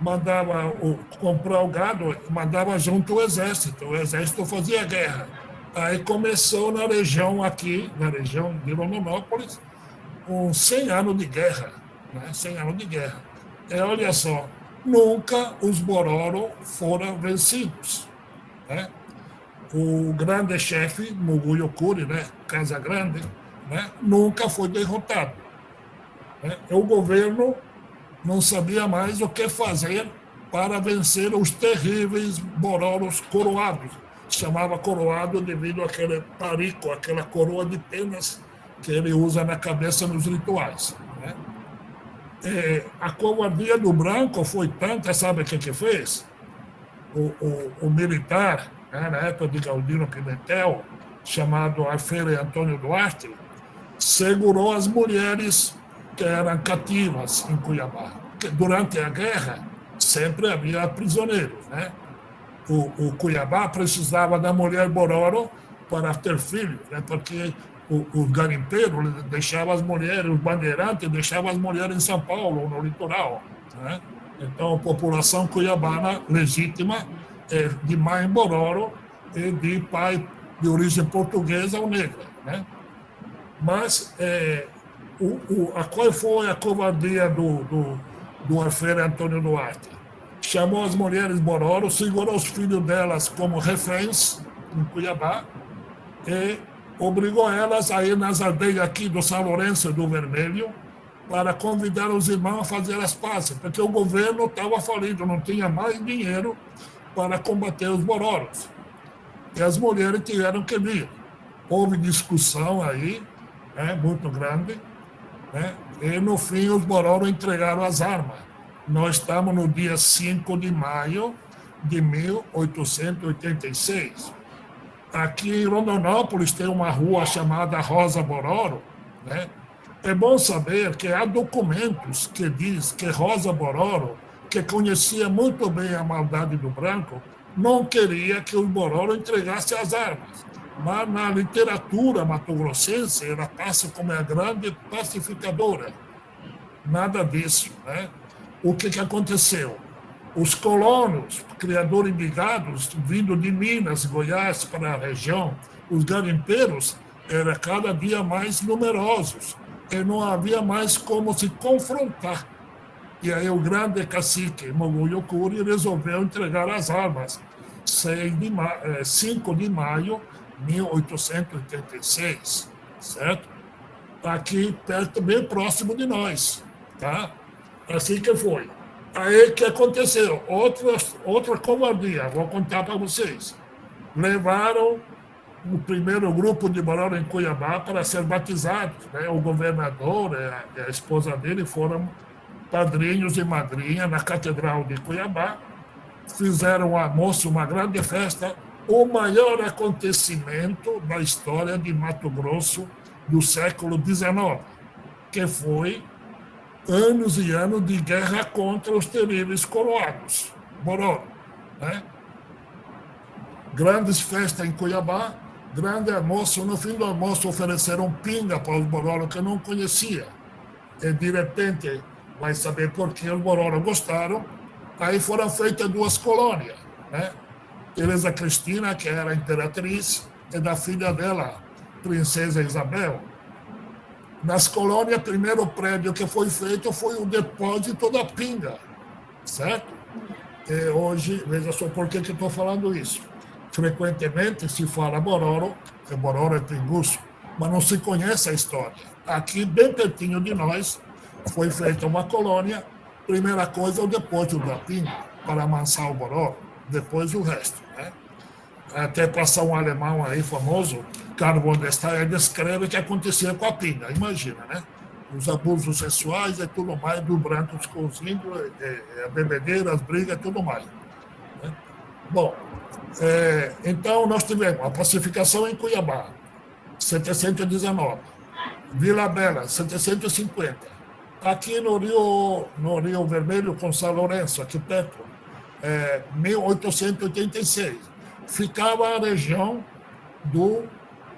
mandava comprar o gado, mandava junto o exército fazia guerra. Aí começou na região aqui, na região de Rondonópolis, 100 anos de guerra, né? 100 anos de guerra. Olha só, nunca os Bororo foram vencidos, né? O grande chefe, Muguyo Kuri, né? Casa Grande, né? Nunca foi derrotado. né? O governo não sabia mais o que fazer para vencer os terríveis bororos coroados. Chamava coroado devido àquele parico, aquela coroa de penas que ele usa na cabeça nos rituais, né? A covardia do branco foi tanta, sabe o que fez? O militar, né, na época de Galdino Pimentel, chamado Alferes Antônio Duarte, segurou as mulheres que eram cativas em Cuiabá. Durante a guerra, sempre havia prisioneiros, né? O Cuiabá precisava da mulher bororo para ter filhos, né? Porque os garimpeiros deixavam as mulheres, os bandeirantes deixavam as mulheres em São Paulo, no litoral, né? Então, a população cuiabana legítima é de mãe bororo e de pai de origem portuguesa ou negra, né? Mas qual foi a covardia do Alferes Antônio Duarte? Chamou as mulheres bororo, segurou os filhos delas como reféns em Cuiabá e obrigou elas a ir nas aldeias aqui do São Lourenço do Vermelho para convidar os irmãos a fazer as pazes, porque o governo estava falido, não tinha mais dinheiro para combater os bororos. E as mulheres tiveram que vir. Houve discussão aí, né, muito grande, né, e no fim os bororos entregaram as armas. Nós estamos no dia 5 de maio de 1886. Aqui em Rondonópolis tem uma rua chamada Rosa Bororo, né? É bom saber que há documentos que diz que Rosa Bororo, que conhecia muito bem a maldade do branco, não queria que os Bororo entregassem as armas. Mas na literatura mato-grossense ela passa como a grande pacificadora. Nada disso, né? O que aconteceu? Os colonos, criadores de gados, vindo de Minas, Goiás para a região, os garimpeiros eram cada dia mais numerosos e não havia mais como se confrontar. E aí o grande cacique Mogoyokuri resolveu entregar as armas 5 de maio de 1886, certo? Aqui perto, bem próximo de nós, tá? Assim que foi. Aí que aconteceu? Outra covardia, vou contar para vocês. Levaram o primeiro grupo de bororo em Cuiabá para ser batizados, né? O governador e a esposa dele foram padrinhos e madrinha na Catedral de Cuiabá, fizeram ao almoço uma grande festa, o maior acontecimento da história de Mato Grosso do século XIX, que foi anos e anos de guerra contra os terríveis coroados, bororo, né? Grandes festas em Cuiabá, grande almoço. No fim do almoço ofereceram pinga para os bororo que não conhecia. E de repente, vai saber por que os bororo gostaram, aí foram feitas 2 colônias, né? Teresa Cristina, que era imperatriz, e da filha dela, Princesa Isabel. Nas colônias, o primeiro prédio que foi feito foi o depósito da pinga, certo? E hoje, veja só por que estou falando isso. Frequentemente se fala bororo, que bororo é pinguço, mas não se conhece a história. Aqui, bem pertinho de nós, foi feita uma colônia. Primeira coisa, o depósito da pinga, para amansar o bororo, depois o resto, né? Até passar um alemão aí famoso, Carl von der Stein, descreve o que acontecia com a pinga, imagina, né? Os abusos sexuais e tudo mais, dos brancos cozindo, a bebedeira, as brigas e tudo mais, né? Bom, então nós tivemos a pacificação em Cuiabá, 719, Vila Bela, 750, aqui no Rio Vermelho, com São Lourenço, aqui perto, 1886. Ficava a região do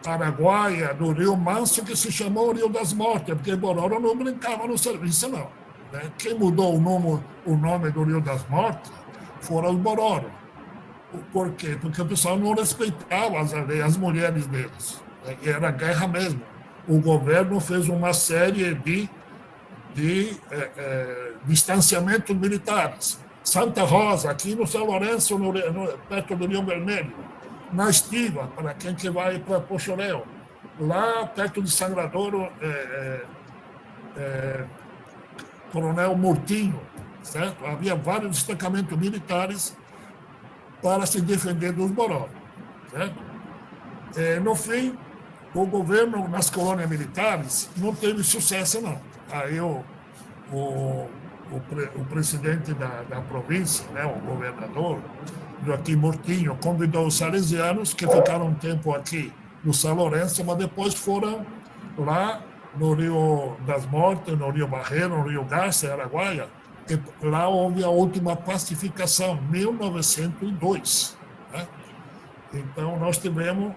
Araguaia, do Rio Manso, que se chamou Rio das Mortes, porque Bororo não brincava no serviço, não, né? Quem mudou o nome do Rio das Mortes foram os Bororo. Por quê? Porque o pessoal não respeitava as mulheres deles. E era guerra mesmo. O governo fez uma série de distanciamentos militares. Santa Rosa, aqui no São Lourenço, perto do Rio Vermelho. Na Estiva, para quem que vai para Poxoréu. Lá, perto de Sangradouro, Coronel Murtinho, certo? Havia vários destacamentos militares para se defender dos Bororo, certo? No fim, o governo nas colônias militares não teve sucesso, não. Aí o presidente da província, né, o governador, Joaquim Murtinho, convidou os salesianos, que ficaram um tempo aqui no São Lourenço, mas depois foram lá no Rio das Mortes, no Rio Barreiro, no Rio Garça, Araguaia, e lá houve a última pacificação, 1902. Né? Então, nós tivemos,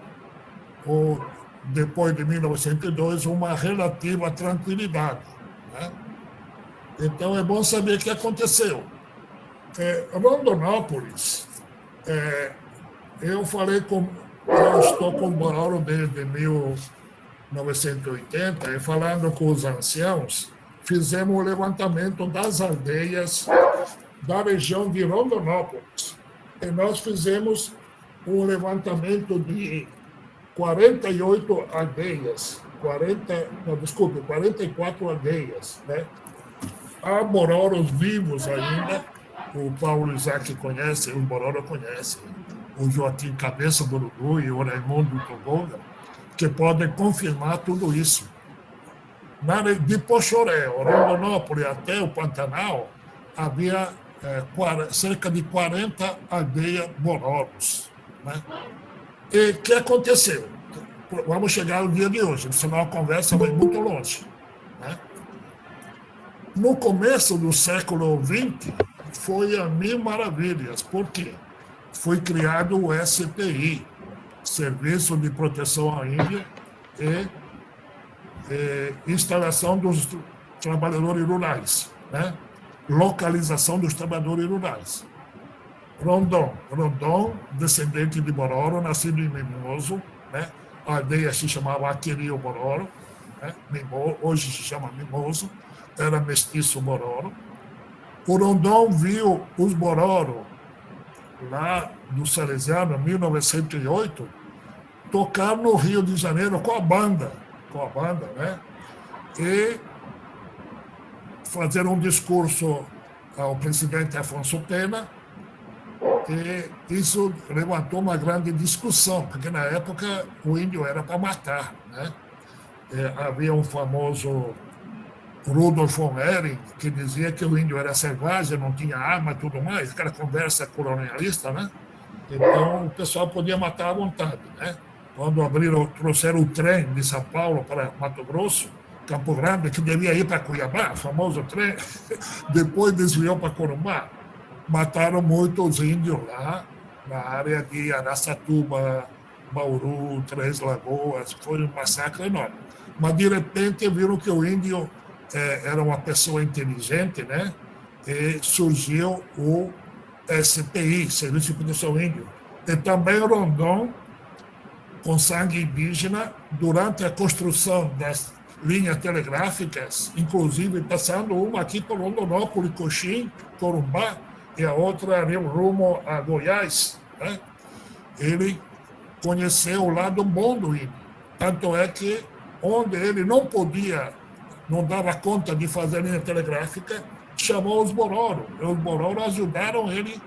depois de 1902, uma relativa tranquilidade. Né? Então, é bom saber o que aconteceu. Rondonópolis, eu estou com o Bororo desde 1980, e falando com os anciãos, fizemos o levantamento das aldeias da região de Rondonópolis. E nós fizemos um levantamento de 48 aldeias, 44 aldeias, né? Há Bororos vivos ainda, o Paulo Isaac conhece, o Bororo conhece, o Joaquim Cabeça Burugu e o Raimundo Togonga, que podem confirmar tudo isso. De Pochoré, Rondonópolis até o Pantanal, havia cerca de 40 aldeias Bororos. Né? E o que aconteceu? Vamos chegar ao dia de hoje, senão a conversa vai muito longe. Né? No começo do século XX, foi a mil maravilhas. Por quê? Foi criado o SPI, Serviço de Proteção ao Índio, e instalação dos trabalhadores rurais, né? Localização dos trabalhadores rurais. Rondon, descendente de Bororo, nascido em Mimoso, né? A aldeia se chamava Aquerio Bororo, né? Hoje se chama Mimoso, era mestiço Bororo. O Rondon viu os Bororo, lá do Salesiano, em 1908, tocar no Rio de Janeiro com a banda, né? E fazer um discurso ao presidente Afonso Pena, e isso levantou uma grande discussão, porque na época o índio era para matar, né? Havia um famoso Rudolf von Ehring, que dizia que o índio era selvagem, não tinha arma e tudo mais, aquela conversa colonialista, né? Então o pessoal podia matar à vontade, né? Quando trouxeram o trem de São Paulo para Mato Grosso, Campo Grande, que devia ir para Cuiabá, famoso trem, depois desviou para Corumbá, mataram muitos índios lá, na área de Araçatuba, Bauru, Três Lagoas, foi um massacre enorme. Mas, de repente, viram que o índio era uma pessoa inteligente, né? E surgiu o SPI, Serviço de Proteção Índio. E também Rondon, com sangue indígena, durante a construção das linhas telegráficas, inclusive passando uma aqui por Rondonópolis, Coxim, Corumbá, e a outra rumo a Goiás, né? Ele conheceu o lado bom do índio. Tanto é que, onde ele não dava conta de fazer linha telegráfica, chamou os Bororo. E os Bororo ajudaram ele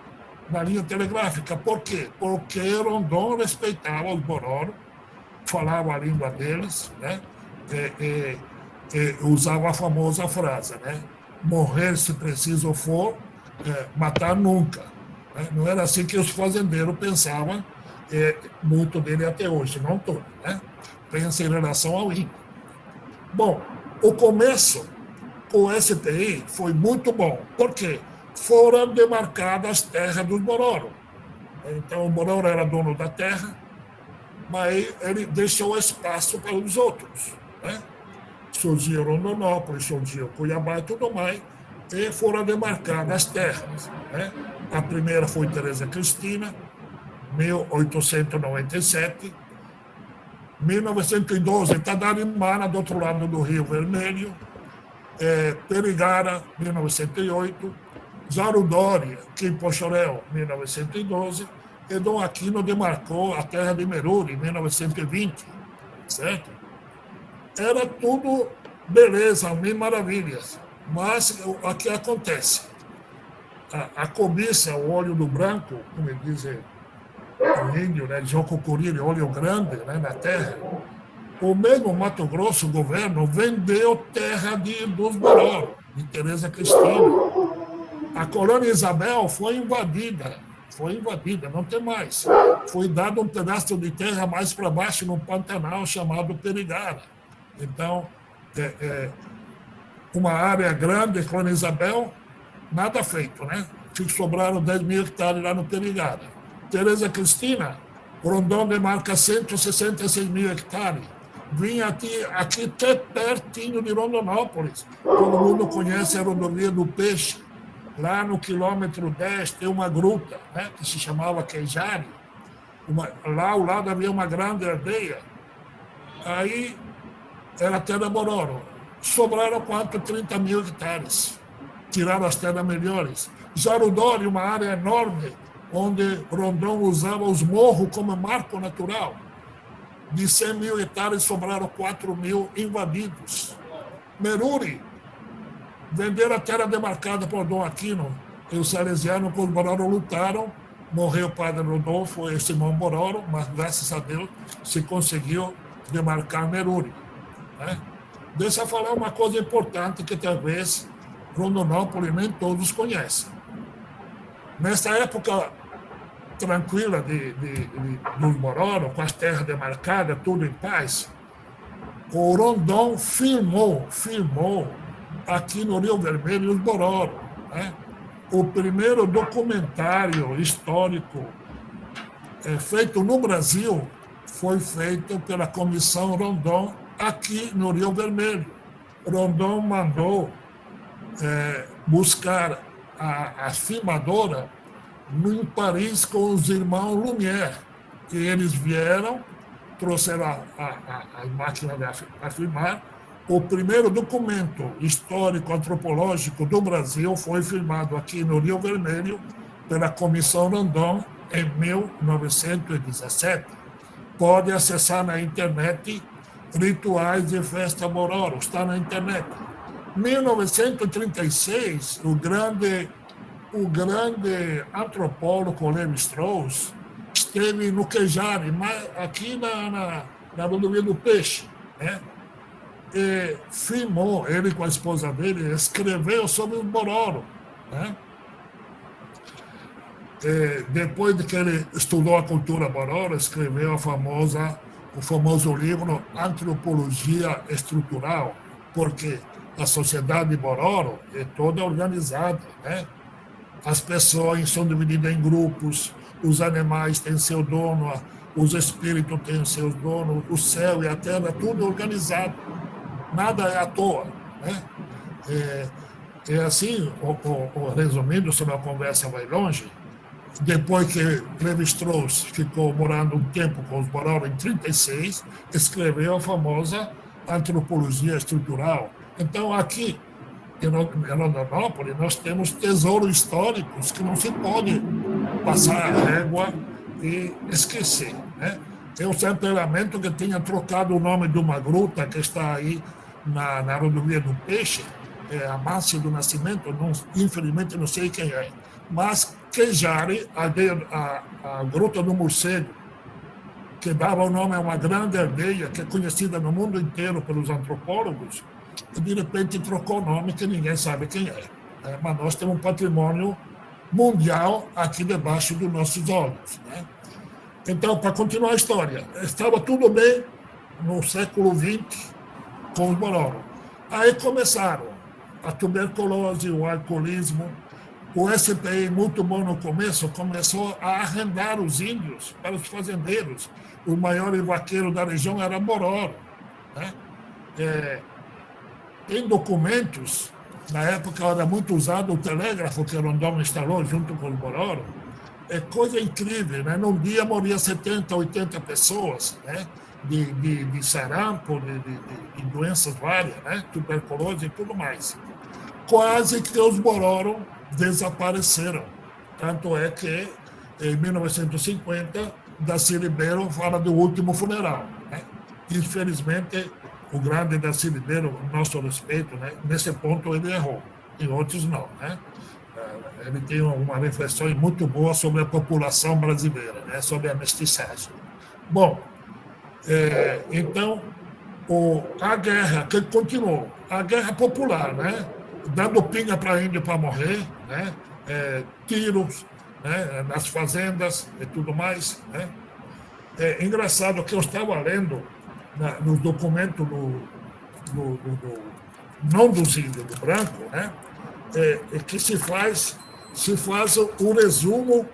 na linha telegráfica. Por quê? Porque Rondon respeitava os Bororo, falava a língua deles, né? E usava a famosa frase, né? Morrer se preciso for, matar nunca. Né? Não era assim que os fazendeiros pensavam, muito dele até hoje, não todo, né? Pensa em relação ao índio. Bom, o começo com o SPI foi muito bom. Por quê? Foram demarcadas as terras dos Bororo. Então, o Bororo era dono da terra, mas ele deixou espaço para os outros. Né? Surgiu Rondonópolis, surgiu Cuiabá e tudo mais, e foram demarcadas as terras. Né? A primeira foi Teresa Cristina, 1897. 1912, Tadarimana, do outro lado do Rio Vermelho. Perigara, 1908. Zarudori, aqui em Pochorel, 1912. E Dom Aquino demarcou a terra de Meruri, em 1920. Certo? Era tudo beleza, mil maravilhas. Mas o que acontece? A cobiça, o olho do branco, como dizem o índio, né, Jococuriri, olho grande, né, na terra. O mesmo Mato Grosso, o governo, vendeu terra dos Bororo, de Tereza Cristina. A colônia Isabel foi invadida, não tem mais. Foi dado um pedaço de terra mais para baixo, num Pantanal chamado Perigara. Então, uma área grande, colônia Isabel, nada feito, né? Sobraram 10 mil hectares lá no Perigara. Tereza Cristina, Rondon demarca 166 mil hectares. Vinha aqui até pertinho de Rondonópolis. Todo mundo conhece a rodovia do Peixe. Lá no quilômetro 10 tem uma gruta, né, que se chamava Queijari. Lá ao lado havia uma grande aldeia. Aí era terra Bororo. Sobraram quanto? 30 mil hectares. Tiraram as terras melhores. Jarudori, uma área enorme, onde Rondon usava os morros como marco natural. De 100 mil hectares, sobraram 4 mil invadidos. Meruri, venderam a terra demarcada por Dom Aquino e os salesianos com os Bororo lutaram. Morreu o padre Rodolfo e Simão Bororo, mas graças a Deus se conseguiu demarcar Meruri. Né? Deixa eu falar uma coisa importante que talvez Rondonópolis nem todos conhecem. Nessa época tranquila dos Bororo, com as terras demarcadas, tudo em paz, o Rondon filmou aqui no Rio Vermelho os Bororo. Né? O primeiro documentário histórico feito no Brasil foi feito pela Comissão Rondon aqui no Rio Vermelho. Rondon mandou buscar a filmadora em Paris com os irmãos Lumière. E eles vieram, trouxeram a máquina para filmar. O primeiro documento histórico antropológico do Brasil foi filmado aqui no Rio Vermelho pela Comissão Rondon em 1917. Pode acessar na internet Rituais de Festa Bororo, está na internet. Em 1936, o grande antropólogo Lévi-Strauss esteve no Queijari, aqui na rodovia do Peixe, né? E filmou, ele com a esposa dele, escreveu sobre o Bororo. Né? E depois de que ele estudou a cultura Bororo, escreveu o famoso livro Antropologia Estrutural, porque a sociedade Bororo é toda organizada, né? As pessoas são divididas em grupos, os animais têm seu dono, os espíritos têm seus donos, o céu e a terra, tudo organizado. Nada é à toa. Né? Assim, resumindo, se a conversa vai longe, depois que Lévi-Strauss ficou morando um tempo com os Bororo em 1936, escreveu a famosa Antropologia Estrutural. Então, aqui, em Rondonópolis, nós temos tesouros históricos que não se pode passar a régua e esquecer. Né? Tem um temperamento que tinha trocado o nome de uma gruta que está aí na rodovia do Peixe, a Márcia do Nascimento, infelizmente não sei quem é, mas Queijari, a Gruta do Morcego, que dava o nome a uma grande aldeia que é conhecida no mundo inteiro pelos antropólogos, e de repente trocou o nome que ninguém sabe quem é. Mas nós temos um patrimônio mundial aqui debaixo dos nossos olhos. Né? Então, para continuar a história, estava tudo bem no século XX com os Bororo. Aí começaram a tuberculose, o alcoolismo. O SPI, muito bom no começo, começou a arrendar os índios para os fazendeiros. O maior vaqueiro da região era Bororo. Né? Tem documentos, na época era muito usado o telégrafo que Rondon instalou junto com os Bororo. É coisa incrível, né? Num dia morria 70, 80 pessoas, né? De sarampo, de doenças várias, né? Tuberculose e tudo mais. Quase que os Bororo desapareceram. Tanto é que, em 1950, Darcy Ribeiro fala do último funeral. Né? Infelizmente, o grande Darcy Ribeiro, nosso respeito, né? Nesse ponto ele errou, em outros não, né? Ele tem uma reflexão muito boa sobre a população brasileira, né? Sobre a mestiçagem. Bom, então, a guerra que continuou, a guerra popular, né? Dando pinga para índio para morrer, né? Tiros, né? Nas fazendas e tudo mais, né? É engraçado que eu estava lendo nos documentos não dos índios, do branco, né? Que se faz o resumo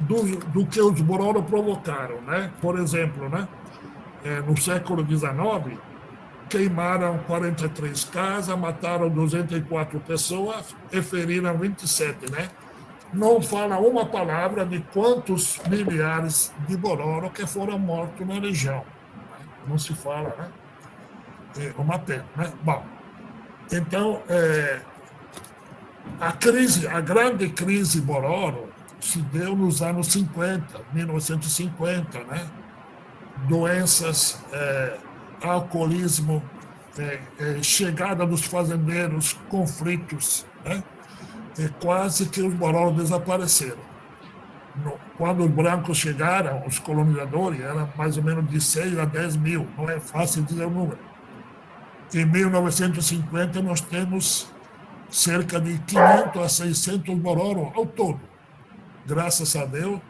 do que os Bororo provocaram, né? Por exemplo, né? No século XIX, queimaram 43 casas, mataram 204 pessoas e feriram 27, né? Não fala uma palavra de quantos milhares de Bororo que foram mortos na região. Não se fala, né? É uma pena, né? Bom, então, a grande crise Bororo se deu nos anos 50, 1950, né? Doenças, alcoolismo, chegada dos fazendeiros, conflitos, né? E quase que os Bororos desapareceram. Quando os brancos chegaram, os colonizadores, eram mais ou menos de 6 a 10 mil, não é fácil dizer o número. Em 1950, nós temos cerca de 500 a 600 Bororos ao todo. Graças a Deus,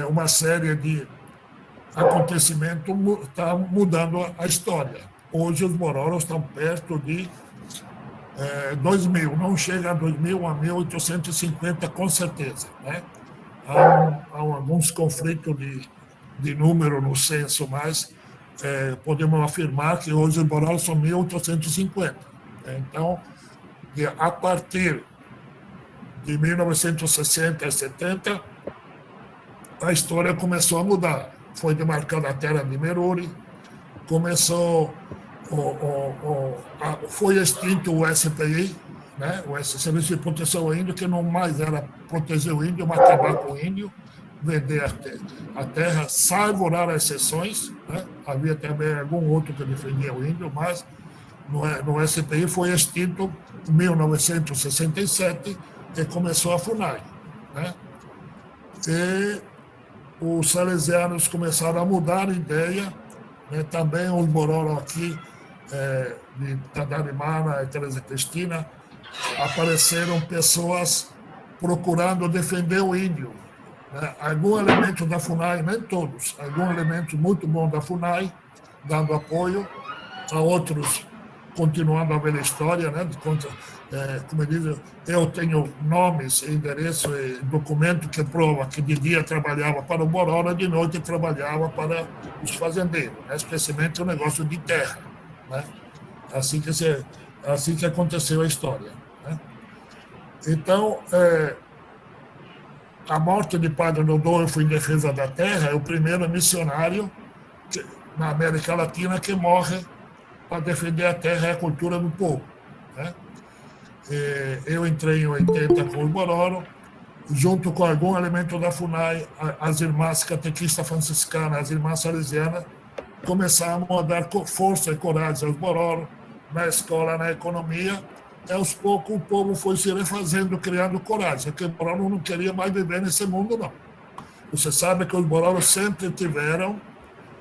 uma série de acontecimentos está mudando a história. Hoje, os Bororos estão perto de 2.000, não chega a 2.000, a 1.850 com certeza, né? Há alguns conflitos de número no censo, mas podemos afirmar que hoje os Bororos são 1.850. Então, a partir de 1960 e 70, a história começou a mudar. Foi demarcada a terra de Meruri, começou... foi extinto o SPI, né? O Serviço de Proteção ao Índio, que não mais era proteger o índio, mas acabar com o índio, vender a terra, salvo raras exceções, né? Havia também algum outro que defendia o índio, mas no SPI foi extinto em 1967 e começou a FUNAI, né? E os salesianos começaram a mudar a ideia, né? Também os Bororo aqui, de Tadarimana e Teresa Cristina, apareceram pessoas procurando defender o índio, né? Algum elemento da FUNAI, nem todos, algum elemento muito bom da FUNAI, dando apoio, a outros continuando a velha história, né? Como eu digo, eu tenho nomes, endereço e documento que prova que de dia trabalhava para o Bororo, de noite trabalhava para os fazendeiros, né? Especialmente o negócio de terra, né? Assim que aconteceu a história, né? Então, a morte de Padre Rodolfo em defesa da terra é o primeiro missionário na América Latina que morre para defender a terra e a cultura do povo, né? Eu entrei em 80 com o Bororo, junto com algum elemento da FUNAI, as irmãs catequistas franciscanas, as irmãs salesianas, começamos a dar força e coragem aos Bororo, na escola, na economia, e aos poucos o povo foi se refazendo, criando coragem, porque o Bororo não queria mais viver nesse mundo, não. Você sabe que os Bororos sempre tiveram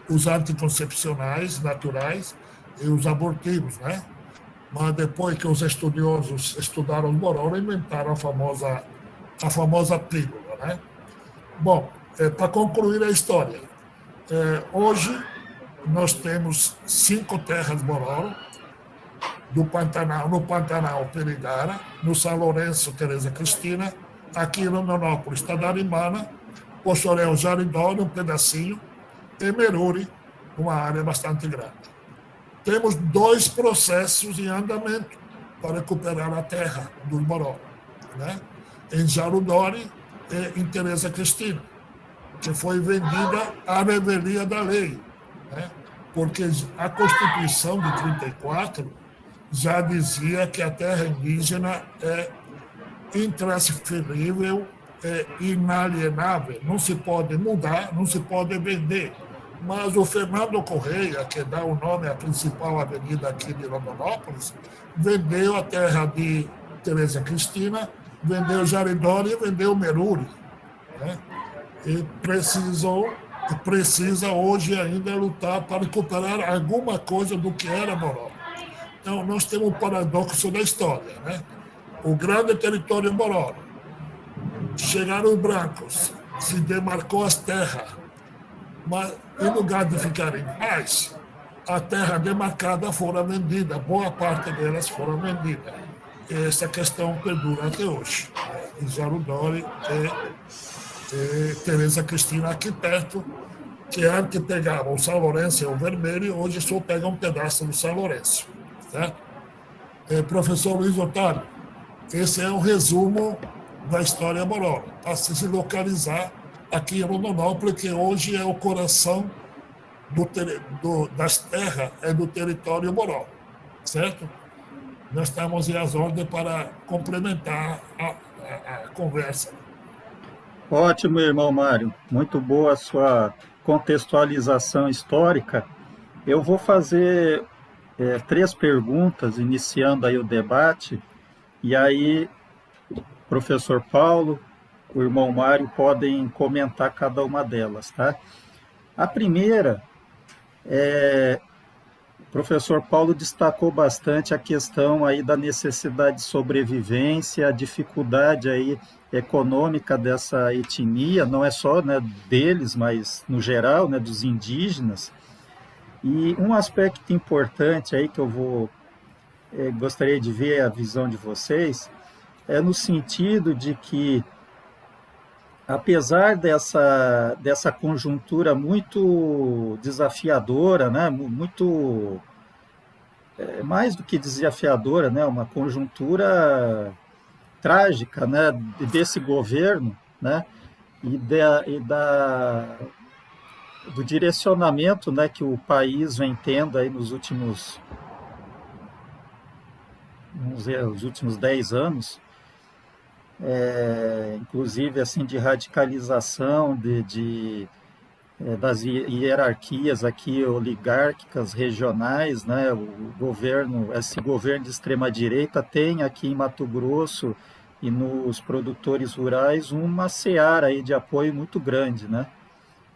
os anticoncepcionais naturais e os abortivos, né? Mas depois que os estudiosos estudaram os Bororo, inventaram a famosa pílula, né? Bom, para concluir a história, hoje nós temos 5 terras Bororo, no Pantanal, Perigara, no São Lourenço, Teresa Cristina, aqui no Rondonópolis, Tadarimana, Poxoréu, Jaridório, um pedacinho, e Meruri, uma área bastante grande. Temos 2 processos em andamento para recuperar a terra dos Bororo, né? Em Jarudori e em Teresa Cristina, que foi vendida à revelia da lei, né? Porque a Constituição de 34 já dizia que a terra indígena é intransferível, é inalienável, não se pode mudar, não se pode vender. mas o Fernando Correia, que dá o nome à principal avenida aqui de Rondonópolis, vendeu a terra de Tereza Cristina, vendeu Jaridória e vendeu Meruri, né? E precisa hoje ainda lutar para recuperar alguma coisa do que era Moró. Então, nós temos um paradoxo da história, né? O grande território Moró, chegaram os brancos, se demarcou as terras, mas em lugar de ficarem mais, a terra demarcada fora vendida, boa parte delas foram vendidas. E essa questão perdura até hoje. E Jarudori e Tereza Cristina aqui perto, que antes pegavam o São Lourenço e o Vermelho, hoje só pegam um pedaço do São Lourenço. Certo? Professor Luiz Otávio, esse é um resumo da história Moró, para se localizar aqui em Rondonópolis, que hoje é o coração das terras, é do território Moró, certo? Nós estamos às ordens para complementar a conversa. Ótimo, irmão Mário. Muito boa a sua contextualização histórica. Eu vou fazer 3 perguntas, iniciando aí o debate, e aí o professor Paulo, o irmão Mário podem comentar cada uma delas, tá? A primeira, o professor Paulo destacou bastante a questão aí da necessidade de sobrevivência, a dificuldade aí econômica dessa etnia, não é só, né, deles, mas no geral, né, dos indígenas. E um aspecto importante aí que eu gostaria de ver a visão de vocês é no sentido de que, apesar dessa conjuntura muito desafiadora, né, muito mais do que desafiadora, né, uma conjuntura trágica, né, desse governo, né, e do direcionamento, né, que o país vem tendo aí nos últimos, vamos dizer, os últimos 10 anos, inclusive assim de radicalização das hierarquias aqui oligárquicas regionais, né? Esse governo de extrema direita tem aqui em Mato Grosso e nos produtores rurais uma seara aí de apoio muito grande, né?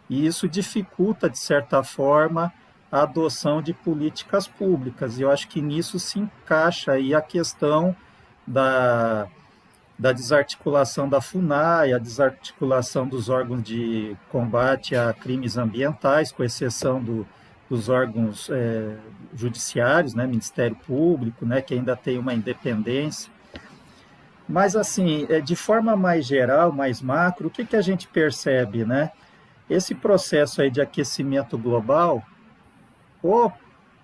E isso dificulta, de certa forma, a adoção de políticas públicas. E eu acho que nisso se encaixa aí a questão da desarticulação da FUNAI, a desarticulação dos órgãos de combate a crimes ambientais, com exceção dos órgãos judiciários, né, Ministério Público, né, que ainda tem uma independência. Mas, assim, de forma mais geral, mais macro, o que a gente percebe, né? Esse processo aí de aquecimento global, ou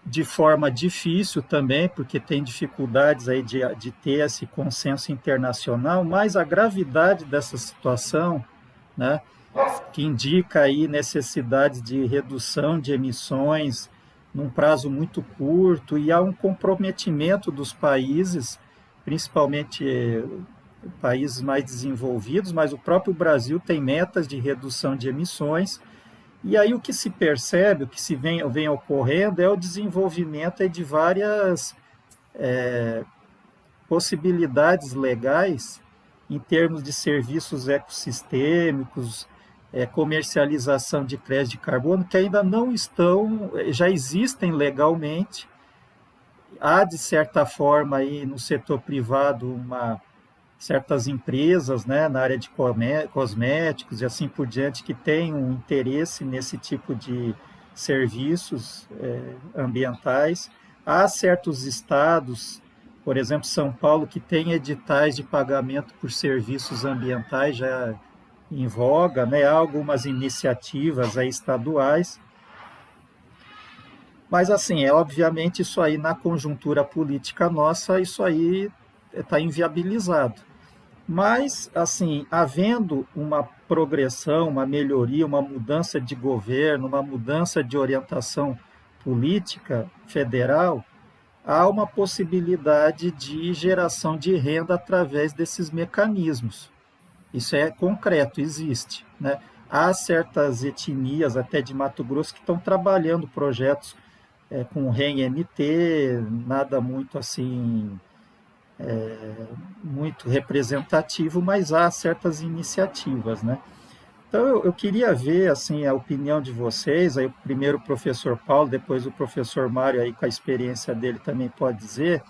de forma difícil também, porque tem dificuldades aí de ter esse consenso internacional, mas a gravidade dessa situação, né, que indica aí necessidades de redução de emissões num prazo muito curto, e há um comprometimento dos países, principalmente países mais desenvolvidos, mas o próprio Brasil tem metas de redução de emissões. E aí o que se percebe, o que se vem ocorrendo é o desenvolvimento de várias possibilidades legais em termos de serviços ecossistêmicos, comercialização de crédito de carbono, que ainda não estão, já existem legalmente. Há, de certa forma, aí no setor privado, certas empresas, né, na área de cosméticos e assim por diante, que têm um interesse nesse tipo de serviços ambientais. Há certos estados, por exemplo, São Paulo, que tem editais de pagamento por serviços ambientais já em voga, né? Há algumas iniciativas aí estaduais. Mas, assim, obviamente, isso aí, na conjuntura política nossa, isso aí está inviabilizado. Mas, assim, havendo uma progressão, uma melhoria, uma mudança de governo, uma mudança de orientação política federal, há uma possibilidade de geração de renda através desses mecanismos. Isso é concreto, existe, né? há certas etnias, até de Mato Grosso, que estão trabalhando projetos com REM-MT, nada muito assim, muito representativo, mas há certas iniciativas, né? Então, eu queria ver assim a opinião de vocês, aí primeiro o professor Paulo, depois o professor Mário, aí com a experiência dele também pode dizer,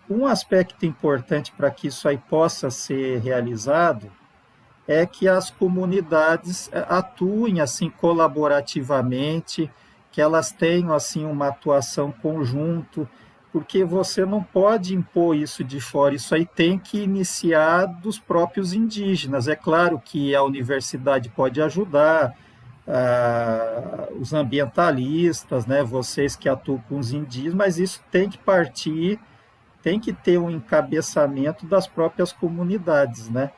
um aspecto importante para que isso aí possa ser realizado é que as comunidades atuem assim colaborativamente, que elas tenham assim uma atuação conjunto, porque você não pode impor isso de fora, isso aí tem que iniciar dos próprios indígenas. É claro que a universidade pode ajudar, os ambientalistas, né, vocês que atuam com os indígenas, mas isso tem que partir, tem que ter um encabeçamento das próprias comunidades, né?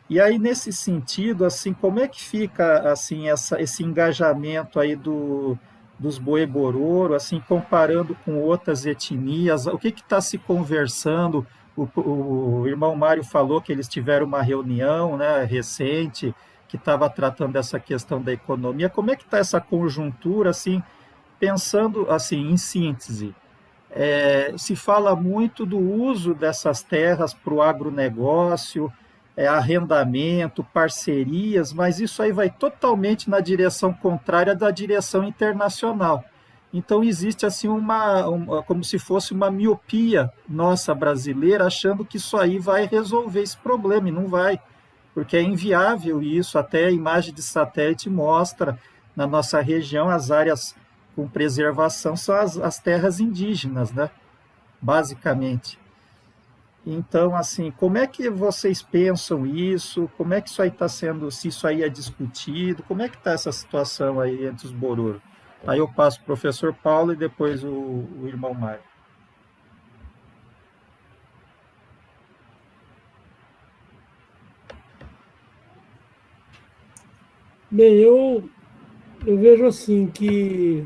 E aí, nesse sentido, assim, como é que fica assim esse engajamento aí dos Boebororo, assim, comparando com outras etnias? O que está se conversando? O irmão Mário falou que eles tiveram uma reunião, né, recente, que estava tratando dessa questão da economia. Como é que está essa conjuntura, assim, pensando assim, em síntese? Se fala muito do uso dessas terras para o agronegócio, arrendamento, parcerias, mas isso aí vai totalmente na direção contrária da direção internacional. Então existe assim como se fosse uma miopia nossa brasileira, achando que isso aí vai resolver esse problema, e não vai, porque é inviável isso, até a imagem de satélite mostra na nossa região as áreas com preservação são as terras indígenas, né? Basicamente. Então, assim, como é que vocês pensam isso? Como é que isso aí está sendo, se isso aí é discutido? Como é que está essa situação aí entre os Bororo? Aí eu passo para o professor Paulo e depois o irmão Mário. Bem, eu vejo assim que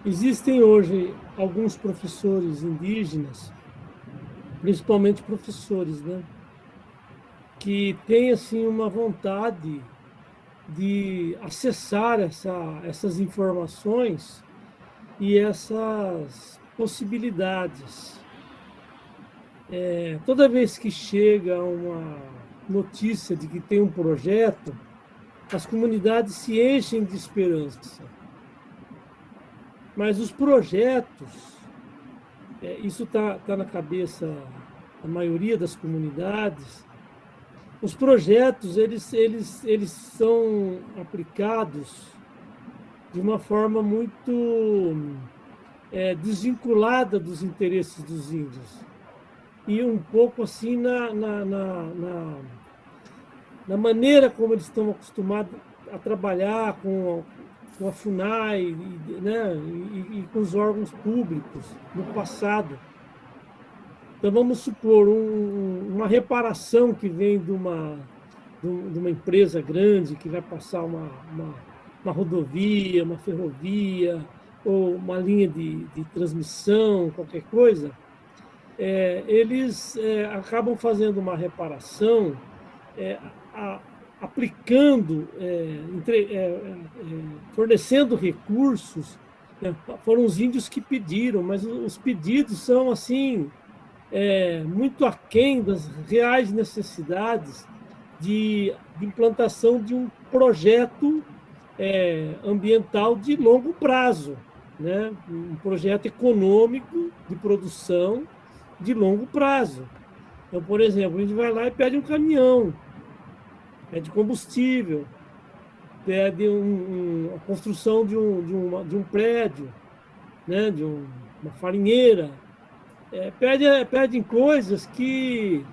existem hoje alguns professores indígenas, principalmente professores, né, que têm assim uma vontade de acessar essas informações e essas possibilidades. Toda vez que chega uma notícia de que tem um projeto, as comunidades se enchem de esperança. Mas os projetos, isso está na cabeça da maioria das comunidades, os projetos eles são aplicados de uma forma muito desvinculada dos interesses dos índios. E um pouco assim na maneira como eles estão acostumados a trabalhar com a FUNAI, né, e com os órgãos públicos no passado. Então, vamos supor, uma reparação que vem de uma empresa grande que vai passar uma rodovia, uma ferrovia, ou uma linha de transmissão, qualquer coisa, eles acabam fazendo uma reparação aplicando, fornecendo recursos. Foram os índios que pediram, mas os pedidos são assim muito aquém das reais necessidades de implantação de um projeto ambiental de longo prazo, né? Um projeto econômico de produção de longo prazo. Então, por exemplo, a gente vai lá e pede um caminhão, pede combustível, pede a construção de um prédio, né? De uma farinheira, pedem coisas que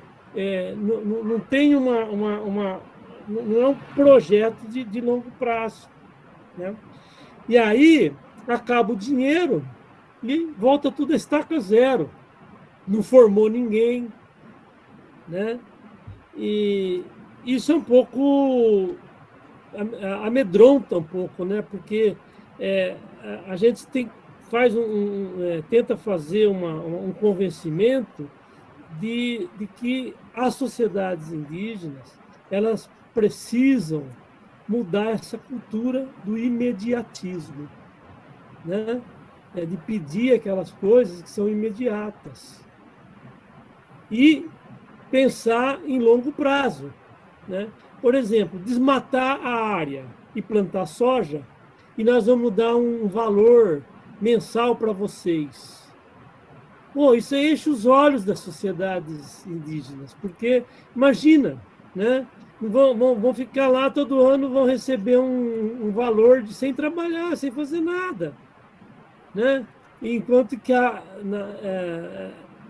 não tem não é um projeto de longo prazo, né? E aí acaba o dinheiro e volta tudo a estaca zero, não formou ninguém, né? E isso é um pouco amedronta um pouco, né? Porque a gente tenta fazer um convencimento de que as sociedades indígenas elas precisam mudar essa cultura do imediatismo, né? De pedir aquelas coisas que são imediatas e pensar em longo prazo, né? Por exemplo, desmatar a área e plantar soja, e nós vamos dar um valor mensal para vocês. Pô, isso aí enche os olhos das sociedades indígenas, porque, imagina, né? Vão ficar lá todo ano, vão receber um valor sem trabalhar, sem fazer nada, né? Enquanto que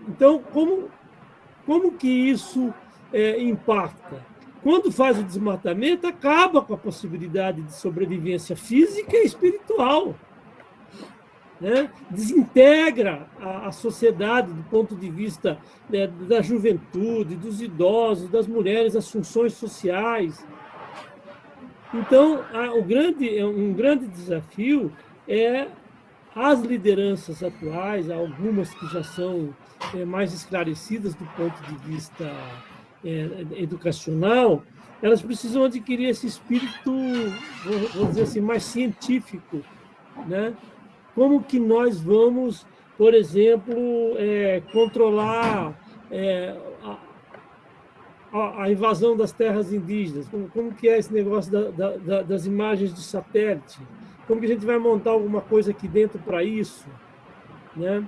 então, como que isso impacta? Quando faz o desmatamento, acaba com a possibilidade de sobrevivência física e espiritual, né? Desintegra a sociedade do ponto de vista, né, da juventude, dos idosos, das mulheres, das funções sociais. Então, um grande desafio é as lideranças atuais, algumas que já são mais esclarecidas do ponto de vista educacional, elas precisam adquirir esse espírito, vou dizer assim, mais científico, né? Como que nós vamos, por exemplo, controlar a invasão das terras indígenas? Como que é esse negócio das imagens de satélite? Como que a gente vai montar alguma coisa aqui dentro para isso, né?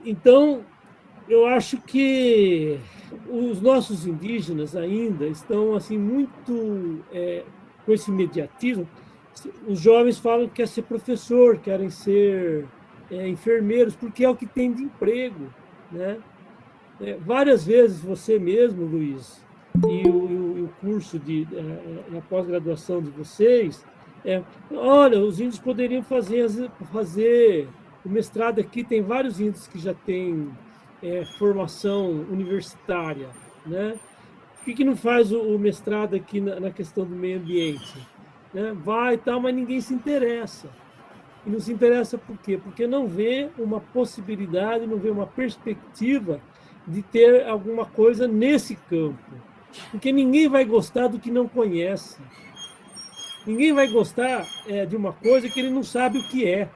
Então, eu acho que os nossos indígenas ainda estão assim muito com esse imediatismo. Os jovens falam que querem ser professor, querem ser enfermeiros, porque é o que tem de emprego, né? Várias vezes você mesmo, Luiz, e o curso a pós-graduação de vocês, olha, os índios poderiam fazer o mestrado aqui, tem vários índios que já têm formação universitária, né? Por que não faz o mestrado aqui na questão do meio ambiente? Né? Vai e tal, mas ninguém se interessa. E não se interessa por quê? Porque não vê uma possibilidade, não vê uma perspectiva de ter alguma coisa nesse campo. Porque ninguém vai gostar do que não conhece. Ninguém vai gostar de uma coisa que ele não sabe o que é.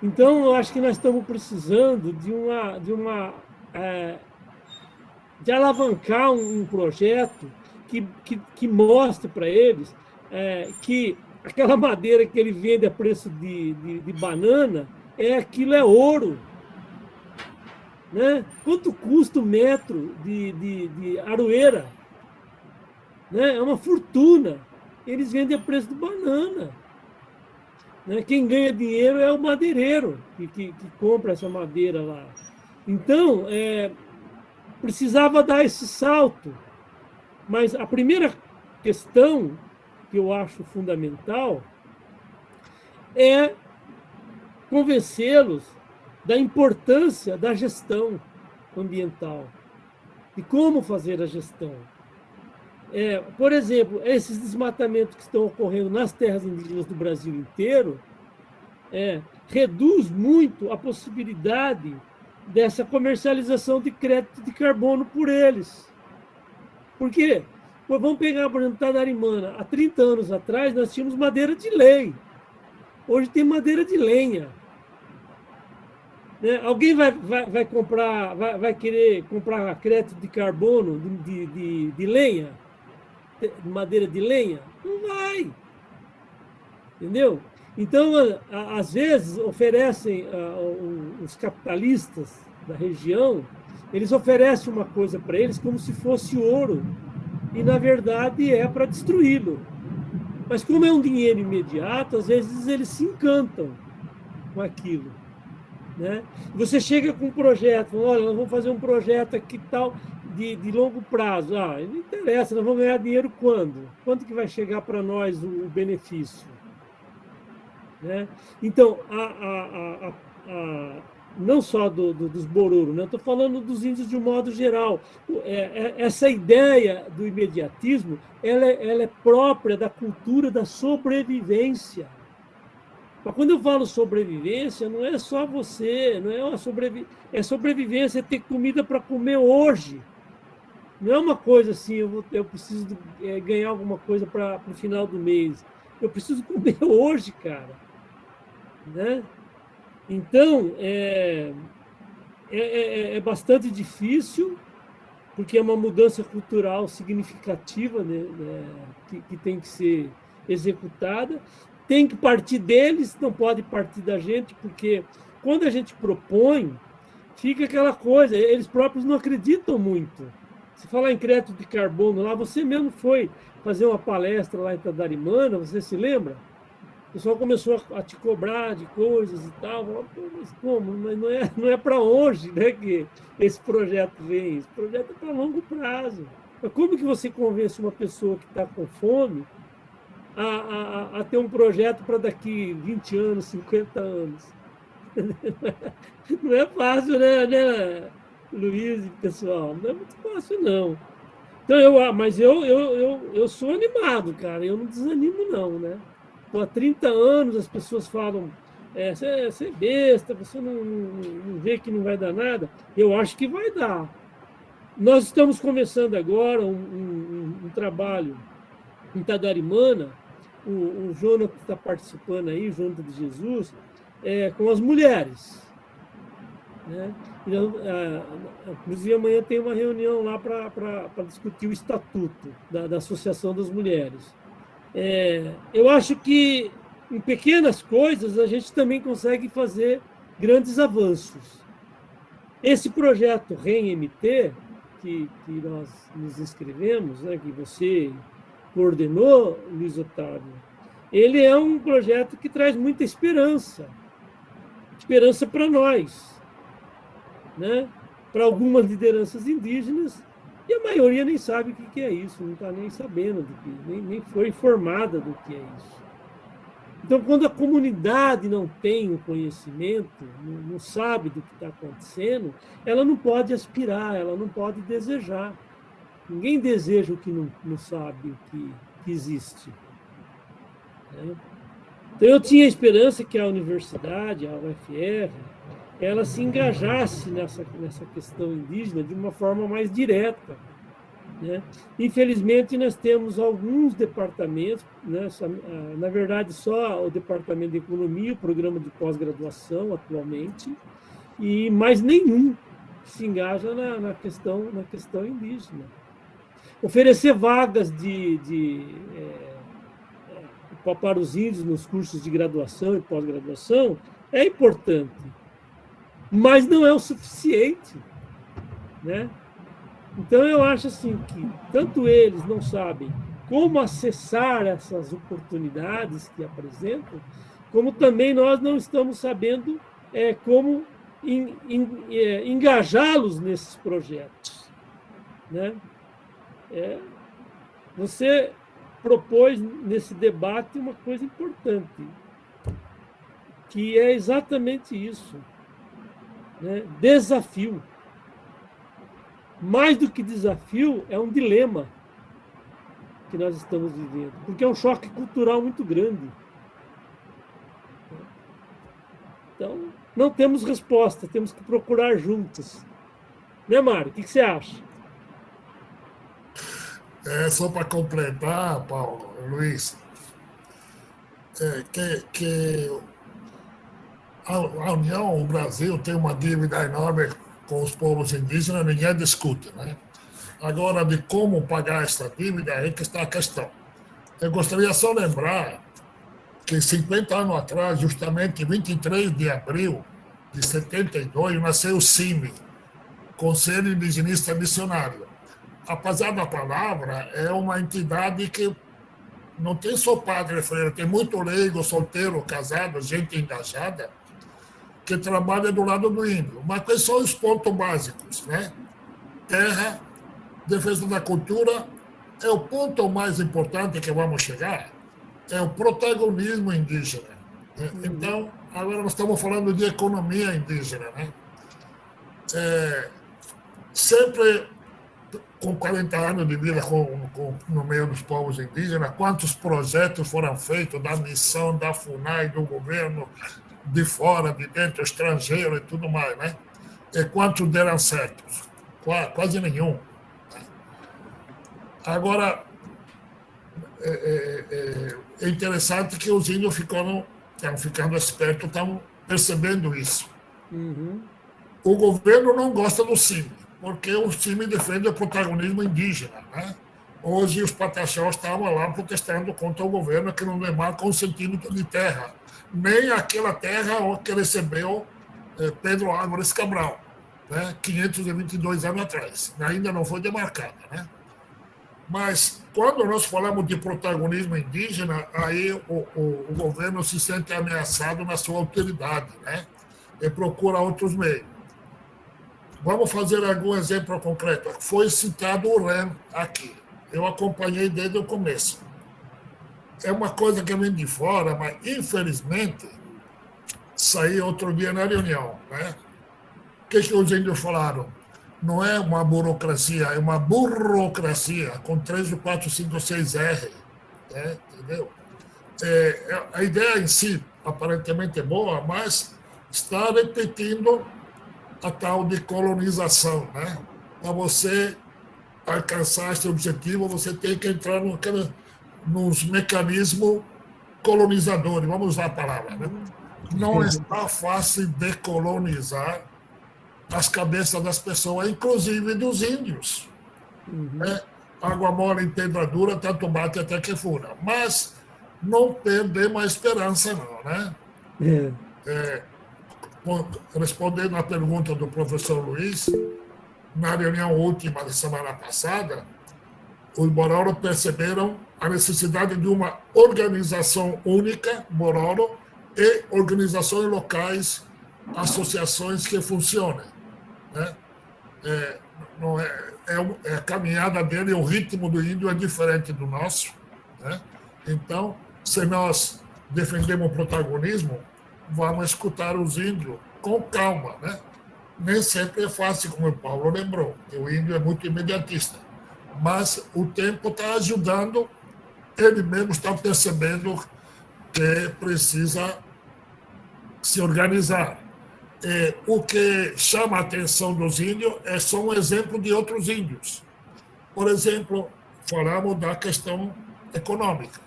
Então, eu acho que nós estamos precisando de alavancar um projeto que mostre para eles que aquela madeira que ele vende a preço de banana, aquilo é ouro. Né? Quanto custa o metro de aroeira? Né? É uma fortuna. Eles vendem a preço de banana. Né? Quem ganha dinheiro é o madeireiro que compra essa madeira lá. Então, precisava dar esse salto. Mas a primeira questão que eu acho fundamental é convencê-los da importância da gestão ambiental, de como fazer a gestão. Por exemplo, esses desmatamentos que estão ocorrendo nas terras indígenas do Brasil inteiro reduz muito a possibilidade dessa comercialização de crédito de carbono por eles. Por quê? Vamos pegar, por exemplo, Tanarimana. Há 30 anos atrás, nós tínhamos madeira de lei. Hoje tem madeira de lenha. Né? Alguém vai querer comprar crédito de carbono de lenha? De madeira de lenha? Não vai. Entendeu? Então, às vezes, oferecem os capitalistas da região, eles oferecem uma coisa para eles como se fosse ouro, e, na verdade, é para destruí-lo. Mas, como é um dinheiro imediato, às vezes eles se encantam com aquilo. Né? Você chega com um projeto, olha, nós vamos fazer um projeto aqui tal, de longo prazo. Não interessa, nós vamos ganhar dinheiro quando? Quando que vai chegar para nós o benefício? Né? Então, não só dos Bororo, né? Estou falando dos índios de um modo geral. Essa ideia do imediatismo ela é própria da cultura da sobrevivência. Mas quando eu falo sobrevivência, não é só você, não é uma sobrevivência, é ter comida para comer hoje. Não é uma coisa assim, eu preciso ganhar alguma coisa para o final do mês. Eu preciso comer hoje, cara. Né? Então, é bastante difícil, porque é uma mudança cultural significativa, né, que tem que ser executada. Tem que partir deles, não pode partir da gente, porque quando a gente propõe, fica aquela coisa, eles próprios não acreditam muito. Se falar em crédito de carbono lá, você mesmo foi fazer uma palestra lá em Tadarimana, você se lembra? O pessoal começou a te cobrar de coisas e tal. Falou, mas como? Mas não é para hoje, né, que esse projeto vem. Esse projeto é para longo prazo. Mas como que você convence uma pessoa que está com fome a ter um projeto para daqui 20 anos, 50 anos? Não é fácil, né, Luiz e pessoal? Não é muito fácil, não. Então, mas eu sou animado, cara. Eu não desanimo, não, né? Há 30 anos as pessoas falam, você é besta, você não vê que não vai dar nada. Eu acho que vai dar. Nós estamos começando agora um trabalho em Tadarimana, o Jonathan está participando aí, o Jonathan de Jesus, com as mulheres. Né? Inclusive, amanhã tem uma reunião lá para discutir o estatuto da Associação das Mulheres. Eu acho que em pequenas coisas a gente também consegue fazer grandes avanços. Esse projeto REM-MT, que nós nos inscrevemos, né, que você coordenou, Luiz Otávio, ele é um projeto que traz muita esperança para nós, né? Para algumas lideranças indígenas, e a maioria nem sabe o que é isso, não está nem sabendo, nem foi informada do que é isso. Então, quando a comunidade não tem o conhecimento, não sabe do que está acontecendo, ela não pode aspirar, ela não pode desejar. Ninguém deseja o que não sabe, o que existe. Né? Então, eu tinha a esperança que a universidade, a UFR, ela se engajasse nessa questão indígena de uma forma mais direta. Né? Infelizmente, nós temos alguns departamentos, né? Na verdade, só o Departamento de Economia, o programa de pós-graduação atualmente, e mais nenhum se engaja na questão indígena. Oferecer vagas para os índios nos cursos de graduação e pós-graduação é importante, mas não é o suficiente, né? Então, eu acho assim que tanto eles não sabem como acessar essas oportunidades que apresentam, como também nós não estamos sabendo como engajá-los nesses projetos. Né? Você propôs nesse debate uma coisa importante, que é exatamente isso, né? Desafio. Mais do que desafio, é um dilema que nós estamos vivendo, porque é um choque cultural muito grande. Então, não temos resposta, temos que procurar juntos. Né, Mário? O que você acha? Só para completar, Paulo, Luiz, que a União, o Brasil, tem uma dívida enorme com os povos indígenas, ninguém discute, né? Agora, de como pagar essa dívida, aí que está a questão. Eu gostaria só de lembrar que 50 anos atrás, justamente 23 de abril de 72, nasceu o CIMI, Conselho Indigenista Missionário. Apesar da palavra, é uma entidade que não tem só padre e freira, tem muito leigo, solteiro, casado, gente engajada, que trabalha do lado do índio. Mas quais são os pontos básicos? Né? Terra, defesa da cultura, é o ponto mais importante que vamos chegar, é o protagonismo indígena. Né? Então, agora nós estamos falando de economia indígena. Né? Sempre com 40 anos de vida no meio dos povos indígenas, quantos projetos foram feitos da missão, da FUNAI, do governo, de fora, de dentro, estrangeiro e tudo mais, né? E quantos deram certos? Quase nenhum. Agora, é interessante que os índios estão ficando espertos, estão percebendo isso. Uhum. O governo não gosta do CIMI, porque o CIMI defende o protagonismo indígena, né? Hoje os pataxós estavam lá protestando contra o governo que não demarca um centímetro de terra, nem aquela terra que recebeu Pedro Álvares Cabral, né? 522 anos atrás. Ainda não foi demarcada, né? Mas quando nós falamos de protagonismo indígena, aí o governo se sente ameaçado na sua autoridade, né? E procura outros meios. Vamos fazer algum exemplo concreto. Foi citado o REM aqui. Eu acompanhei desde o começo. É uma coisa que vem de fora, mas, infelizmente, saiu outro dia na reunião, né? O que os índios falaram? Não é uma burocracia, é uma burocracia, com 3, 4, 5, 6 R. Né? Entendeu? A ideia em si, aparentemente é boa, mas está repetindo a tal de colonização, né? Para você alcançar esse objetivo, você tem que entrar nos mecanismos colonizadores, vamos usar a palavra, né? Não está fácil decolonizar as cabeças das pessoas, inclusive dos índios. Né? Água mole em pedra dura, tanto bate até que fura. Mas não perdemos a esperança, não, né? Respondendo à pergunta do professor Luiz, na reunião última da semana passada, os Bororo perceberam a necessidade de uma organização única, Bororo, e organizações locais, associações que funcionem. Né? A caminhada dele, o ritmo do índio é diferente do nosso. Né? Então, se nós defendemos o protagonismo, vamos escutar os índios com calma, né? Nem sempre é fácil, como o Paulo lembrou, que o índio é muito imediatista. Mas o tempo está ajudando, ele mesmo está percebendo que precisa se organizar. O que chama a atenção dos índios é só um exemplo de outros índios. Por exemplo, falamos da questão econômica.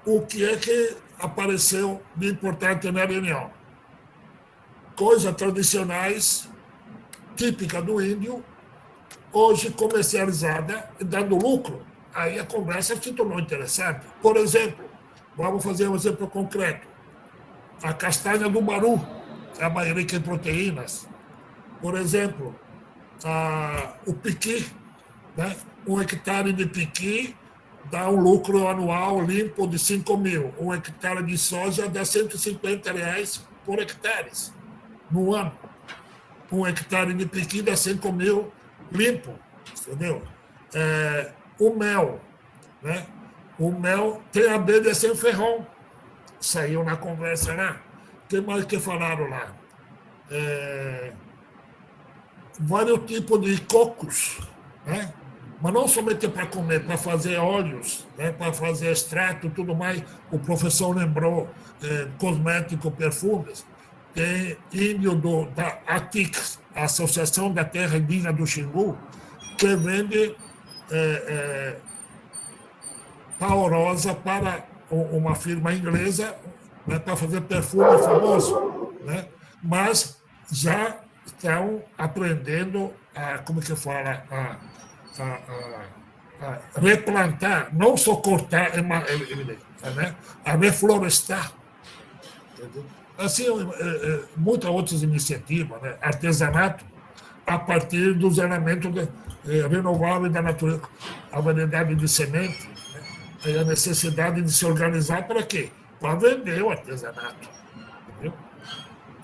O que é que apareceu de importante na reunião? Coisas tradicionais, típicas do índio, hoje comercializada e dando lucro. Aí a conversa se tornou interessante. Por exemplo, vamos fazer um exemplo concreto. A castanha do baru é a maioria em proteínas. Por exemplo, o piqui, né? 1 hectare de piqui dá um lucro anual limpo de 5 mil. 1 hectare de soja dá R$150 por hectare no ano. 1 hectare de piqui dá 5 mil limpo, entendeu? O mel, né? O mel tem abelha sem ferrão. Saiu na conversa lá. O que mais que falaram lá? Vários tipos de cocos, né? Mas não somente para comer, para fazer óleos, né? Para fazer extrato, tudo mais. O professor lembrou cosmético, perfumes. Tem índio da ATIC, a Associação da Terra Indígena do Xingu, que vende paorosa para uma firma inglesa, né, para fazer perfume famoso. Né? Mas já estão aprendendo como que fala, a replantar, não só cortar, né? A reflorestar. Entendeu? Assim, muitas outras iniciativas, né? Artesanato, a partir dos elementos renováveis da natureza, a variedade de semente, né? E a necessidade de se organizar para quê? Para vender o artesanato. Entendeu?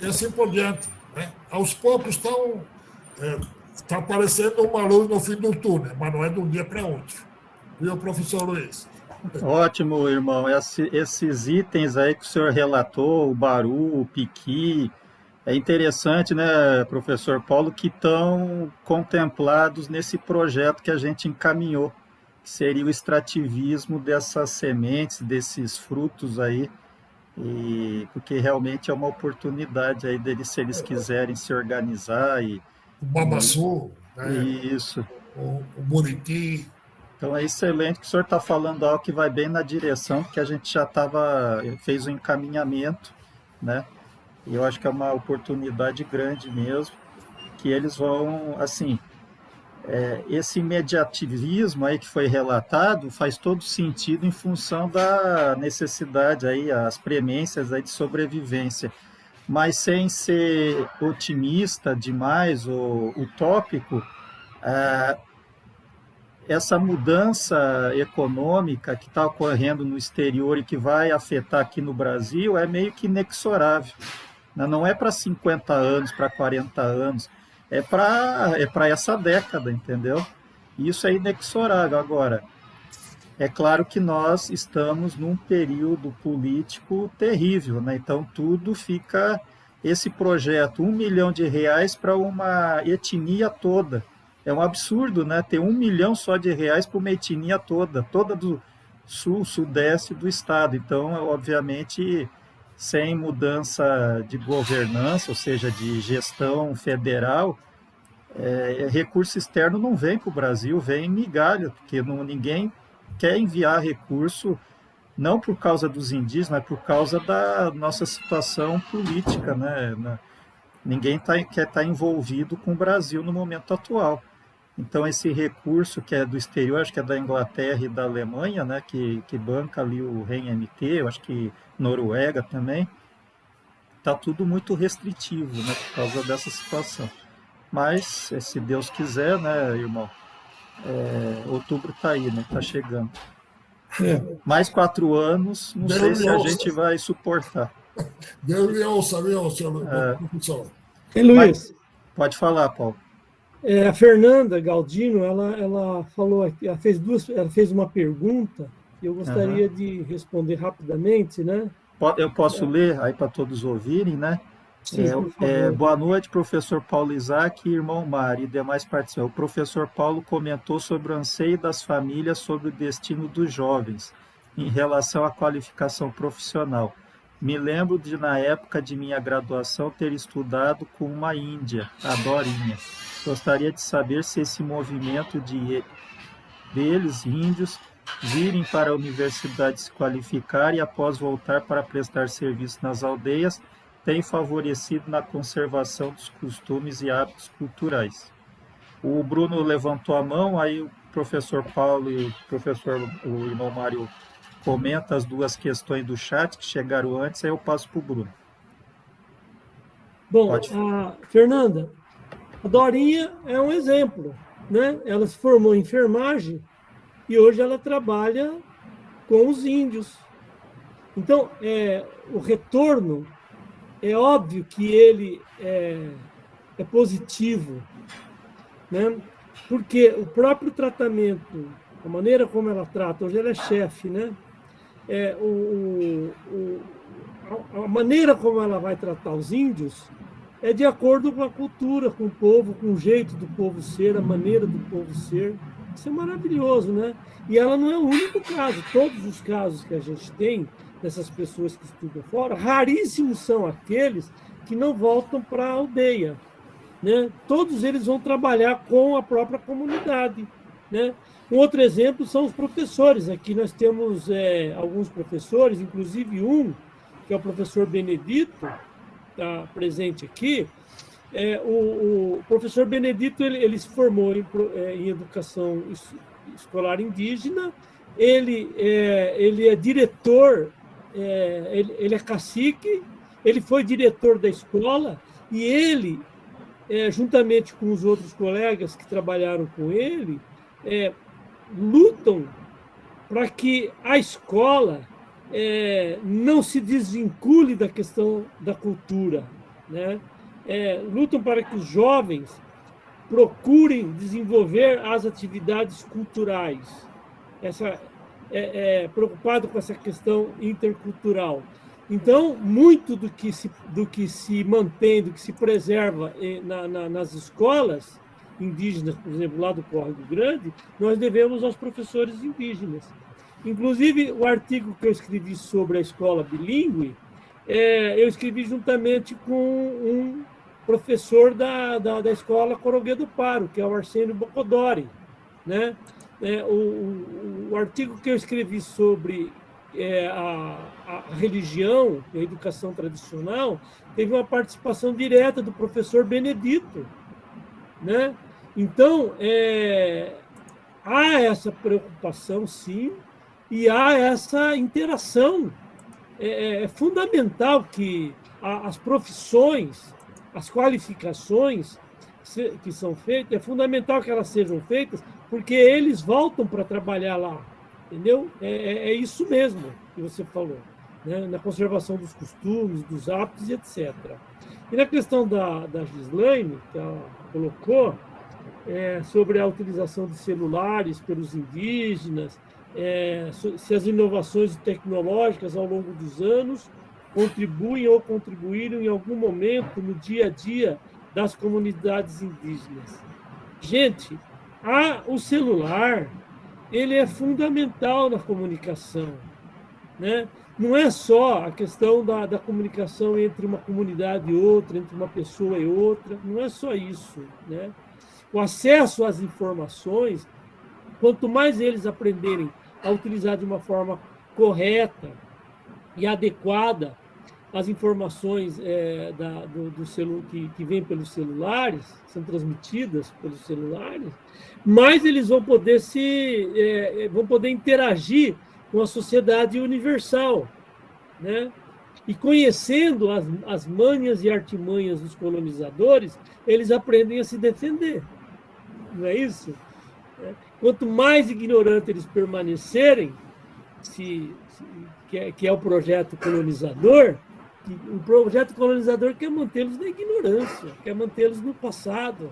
E assim por diante. Né? Aos poucos está aparecendo uma luz no fim do túnel, mas não é de um dia para outro. Viu, professor Luiz? Ótimo, irmão. Esses itens aí que o senhor relatou, o baru, o piqui, É interessante, né, professor Paulo, que estão contemplados nesse projeto que a gente encaminhou, que seria o extrativismo dessas sementes, desses frutos aí, e porque realmente é uma oportunidade aí deles, se eles quiserem se organizar O e, Babaçu, né? e isso. O Buriti. Então é excelente que o senhor está falando algo que vai bem na direção, porque a gente já fez um encaminhamento, né? E eu acho que é uma oportunidade grande mesmo, que eles vão, assim, esse imediativismo aí que foi relatado faz todo sentido em função da necessidade aí, as premências aí de sobrevivência, mas sem ser otimista demais ou utópico, essa mudança econômica que está ocorrendo no exterior e que vai afetar aqui no Brasil é meio que inexorável. Não é para 50 anos, para 40 anos, é para essa década, entendeu? Isso é inexorável. Agora, é claro que nós estamos num período político terrível, né? Então tudo fica esse projeto, R$ 1 milhão para uma etnia toda. É um absurdo, né? Ter R$ 1 milhão só de reais para uma etnia toda do sul, sudeste do estado. Então, obviamente, sem mudança de governança, ou seja, de gestão federal, recurso externo não vem para o Brasil, vem migalha, porque ninguém quer enviar recurso, não por causa dos indígenas, mas por causa da nossa situação política, né? Ninguém quer estar envolvido com o Brasil no momento atual. Então, esse recurso que é do exterior, acho que é da Inglaterra e da Alemanha, né, que banca ali o REN-MT, eu acho que Noruega também, está tudo muito restritivo, né, por causa dessa situação. Mas, se Deus quiser, né, irmão, outubro está aí, né, está chegando. É. Mais 4 anos, não sei Deus se lhe a ouça. gente vai suportar. Deus lhe ouça, viu, senhor professor? E Mas Luiz, pode falar, Paulo. a Fernanda Galdino, ela falou aqui, ela fez uma pergunta que eu Aham. gostaria de responder rapidamente, né? Eu posso ler aí para todos ouvirem, né? Sim, por favor. Boa noite, professor Paulo Isaac, irmão Mário e demais participantes. O professor Paulo comentou sobre o anseio das famílias sobre o destino dos jovens em relação à qualificação profissional. Me lembro de, na época de minha graduação, ter estudado com uma índia, a Dorinha. Gostaria de saber se esse movimento deles, índios, virem para a universidade se qualificar e, após voltar para prestar serviço nas aldeias, tem favorecido na conservação dos costumes e hábitos culturais. O Bruno levantou a mão, aí o professor Paulo e o irmão Mário comenta as duas questões do chat que chegaram antes, aí eu passo para o Bruno. Bom, a Fernanda, a Dorinha é um exemplo, né? Ela se formou em enfermagem e hoje ela trabalha com os índios. Então, o retorno, é óbvio que ele é positivo, né? Porque o próprio tratamento, a maneira como ela trata, hoje ela é chefe, né? A maneira como ela vai tratar os índios é de acordo com a cultura, com o povo, com o jeito do povo ser, a maneira do povo ser. Isso é maravilhoso, né? E ela não é o único caso. Todos os casos que a gente tem dessas pessoas que estudam fora, raríssimos são aqueles que não voltam para a aldeia, né? Todos eles vão trabalhar com a própria comunidade, né? Um outro exemplo são os professores. Aqui nós temos alguns professores, inclusive um, que é o professor Benedito, está presente aqui. O professor Benedito ele se formou em educação escolar indígena, ele é diretor, ele é cacique, ele foi diretor da escola e ele, juntamente com os outros colegas que trabalharam com ele, lutam para que a escola não se desvincule da questão da cultura, né? Lutam para que os jovens procurem desenvolver as atividades culturais. Preocupado com essa questão intercultural. Então, muito do que se mantém, do que se preserva nas escolas indígenas, por exemplo, lá do Córrego Grande, nós devemos aos professores indígenas. Inclusive, o artigo que eu escrevi sobre a escola bilíngue, eu escrevi juntamente com um professor da escola Coroguê do Paro, que é o Arsênio Bocodori, né? O artigo que eu escrevi sobre a religião, a educação tradicional, teve uma participação direta do professor Benedito, né? Então, há essa preocupação, sim, e há essa interação. É fundamental que as profissões, as qualificações que são feitas, é fundamental que elas sejam feitas, porque eles voltam para trabalhar lá, entendeu? É isso mesmo que você falou, né? Na conservação dos costumes, dos hábitos, etc. E na questão da Gislaine, que ela colocou, sobre a utilização de celulares pelos indígenas, se as inovações tecnológicas ao longo dos anos contribuem ou contribuíram em algum momento no dia a dia das comunidades indígenas. Gente, o celular, ele é fundamental na comunicação, né? Não é só a questão da comunicação entre uma comunidade e outra, entre uma pessoa e outra, não é só isso, né? O acesso às informações, quanto mais eles aprenderem a utilizar de uma forma correta e adequada as informações que vêm pelos celulares, são transmitidas pelos celulares, mais eles vão poder vão poder interagir com a sociedade universal, né? E conhecendo as manhas e artimanhas dos colonizadores, eles aprendem a se defender. Não é isso? Quanto mais ignorantes eles permanecerem, que é o projeto colonizador, o projeto colonizador quer mantê-los na ignorância, quer mantê-los no passado,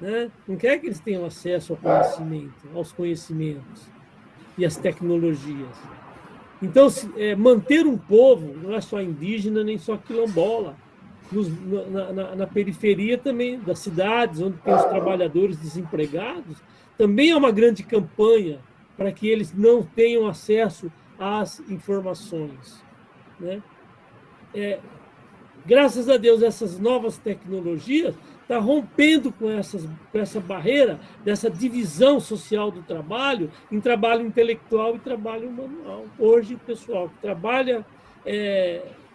né? Não quer que eles tenham acesso ao conhecimento, aos conhecimentos e às tecnologias. Então, manter um povo não é só indígena, nem só quilombola. Na periferia também, das cidades, onde tem os trabalhadores desempregados, também é uma grande campanha para que eles não tenham acesso às informações, né? Graças a Deus, essas novas tecnologias estão rompendo com essa barreira, dessa divisão social do trabalho, em trabalho intelectual e trabalho manual. Hoje, o pessoal que trabalha,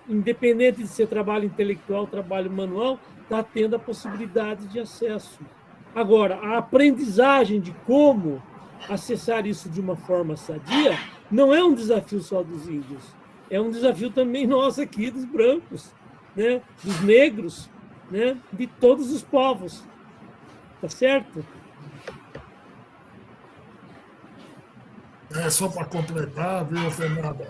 independente de ser trabalho intelectual, trabalho manual, está tendo a possibilidade de acesso. Agora, a aprendizagem de como acessar isso de uma forma sadia não é um desafio só dos índios, é um desafio também nosso aqui, dos brancos, né? Dos negros, né? De todos os povos. Tá certo? Só para completar, viu, Fernanda?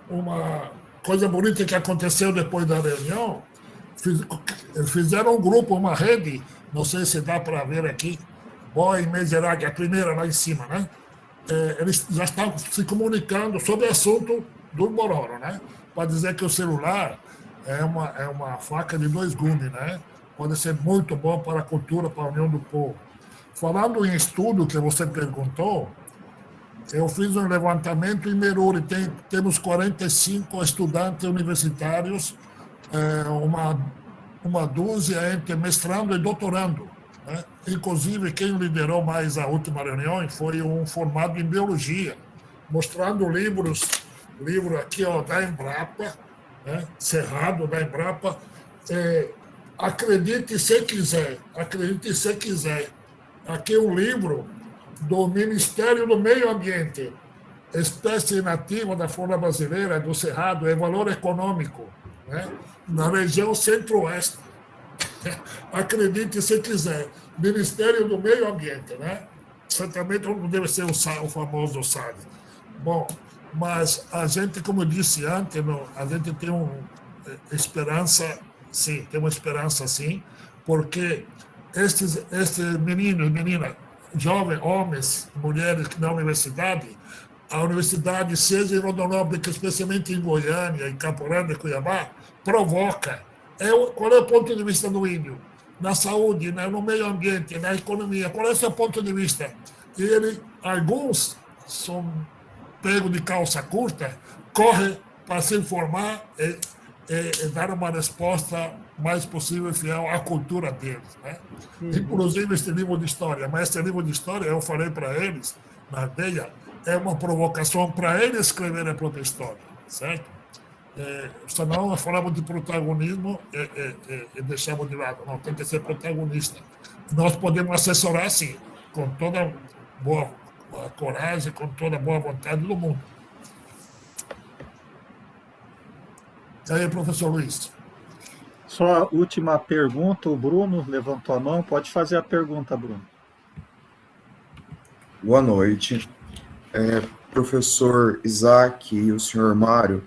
Uma coisa bonita que aconteceu depois da reunião, fizeram um grupo, uma rede, não sei se dá para ver aqui, Boi Meserag, a primeira lá em cima, né? Eles já estavam se comunicando sobre o assunto do Bororo, né? Para dizer que o celular é uma faca de dois gumes, né? Pode ser muito bom para a cultura, para a união do povo. Falando em estudo que você perguntou, eu fiz um levantamento em Meruri, temos 45 estudantes universitários, uma dúzia entre mestrando e doutorando, né? Inclusive, quem liderou mais a última reunião foi um formado em biologia, mostrando livro aqui, ó, da Embrapa, né? Cerrado, da Embrapa. Acredite se quiser, aqui um livro do Ministério do Meio Ambiente, espécie nativa da fauna brasileira, do Cerrado, é valor econômico, né? Na região centro-oeste. Acredite se quiser, Ministério do Meio Ambiente, né? Certamente não deve ser o famoso SAD. Bom, mas a gente, como eu disse antes, a gente tem uma esperança, sim, porque estes meninos e meninas, jovens, homens, mulheres na universidade, a universidade, seja em Rondonópolis, especialmente em Goiânia, em Campo Grande, em Cuiabá, provoca. Qual é o ponto de vista do índio? Na saúde, né, no meio ambiente, na economia, qual é o seu ponto de vista? E alguns são pegos de calça curta, correm para se informar e dar uma resposta mais possível fiel à cultura deles. Né? Inclusive, este livro de história, mas esse livro de história, eu falei para eles, na aldeia, é uma provocação para eles escreverem a própria história, certo? Senão nós falamos de protagonismo e deixamos de lado. Não, tem que ser protagonista. Nós podemos assessorar, sim, com toda boa coragem, com toda boa vontade do mundo. E aí, professor Luiz? Só a última pergunta, o Bruno levantou a mão. Pode fazer a pergunta, Bruno. Boa noite. Professor Isaac e o senhor Mário,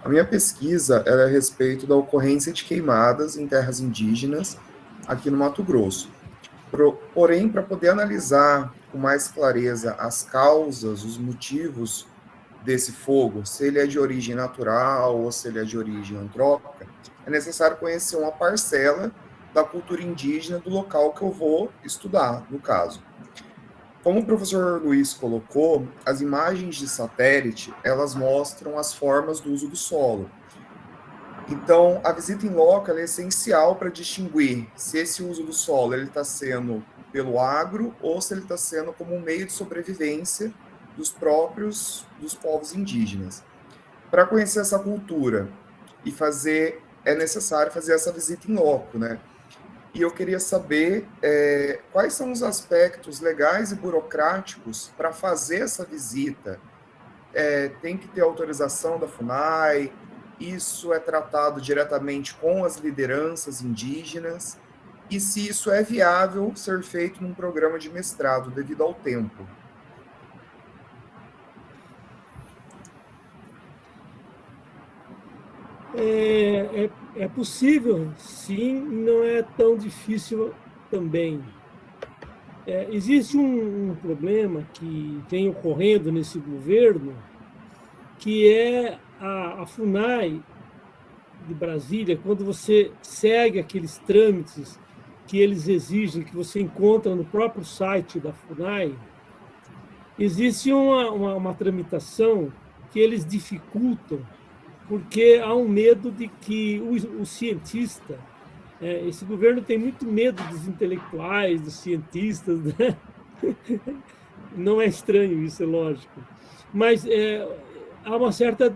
a minha pesquisa é a respeito da ocorrência de queimadas em terras indígenas aqui no Mato Grosso. Porém, para poder analisar com mais clareza as causas, os motivos desse fogo, se ele é de origem natural ou se ele é de origem antrópica, é necessário conhecer uma parcela da cultura indígena do local que eu vou estudar, no caso. Como o professor Luiz colocou, as imagens de satélite, elas mostram as formas do uso do solo. Então, a visita em loco é essencial para distinguir se esse uso do solo está sendo pelo agro ou se ele está sendo como um meio de sobrevivência dos povos indígenas. Para conhecer essa cultura e é necessário fazer essa visita em loco, né? E eu queria saber quais são os aspectos legais e burocráticos para fazer essa visita. Tem que ter autorização da FUNAI, isso é tratado diretamente com as lideranças indígenas, e se isso é viável ser feito num programa de mestrado devido ao tempo. É possível, sim, não é tão difícil também. Existe um problema que vem ocorrendo nesse governo, que é a FUNAI de Brasília, quando você segue aqueles trâmites que eles exigem, que você encontra no próprio site da FUNAI, existe uma tramitação que eles dificultam, porque há um medo de que o cientista, esse governo tem muito medo dos intelectuais, dos cientistas, né? Não é estranho isso, é lógico, mas há uma certa...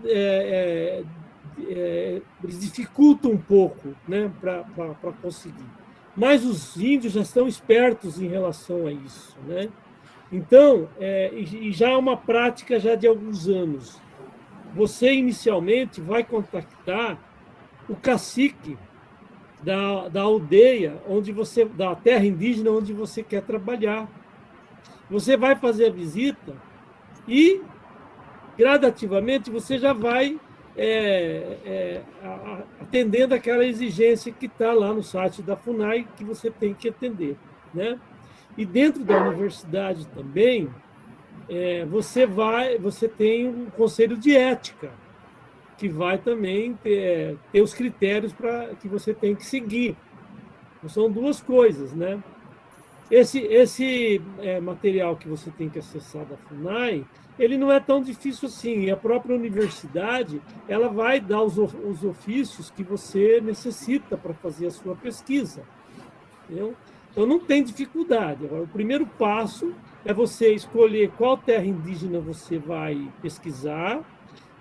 eles dificultam um pouco, né, para conseguir. Mas os índios já estão espertos em relação a isso, né? Então, e já é uma prática já de alguns anos. Você, inicialmente, vai contactar o cacique da aldeia, da terra indígena onde você quer trabalhar. Você vai fazer a visita e, gradativamente, você já vai atendendo aquela exigência que está lá no site da FUNAI, que você tem que atender, né? E dentro da universidade também, você tem um conselho de ética, que vai também ter os critérios que você tem que seguir. São duas coisas, né? Esse material que você tem que acessar da FUNAI, ele não é tão difícil assim. A própria universidade, ela vai dar os ofícios que você necessita para fazer a sua pesquisa. Entendeu? Então, não tem dificuldade. Agora, o primeiro passo é você escolher qual terra indígena você vai pesquisar,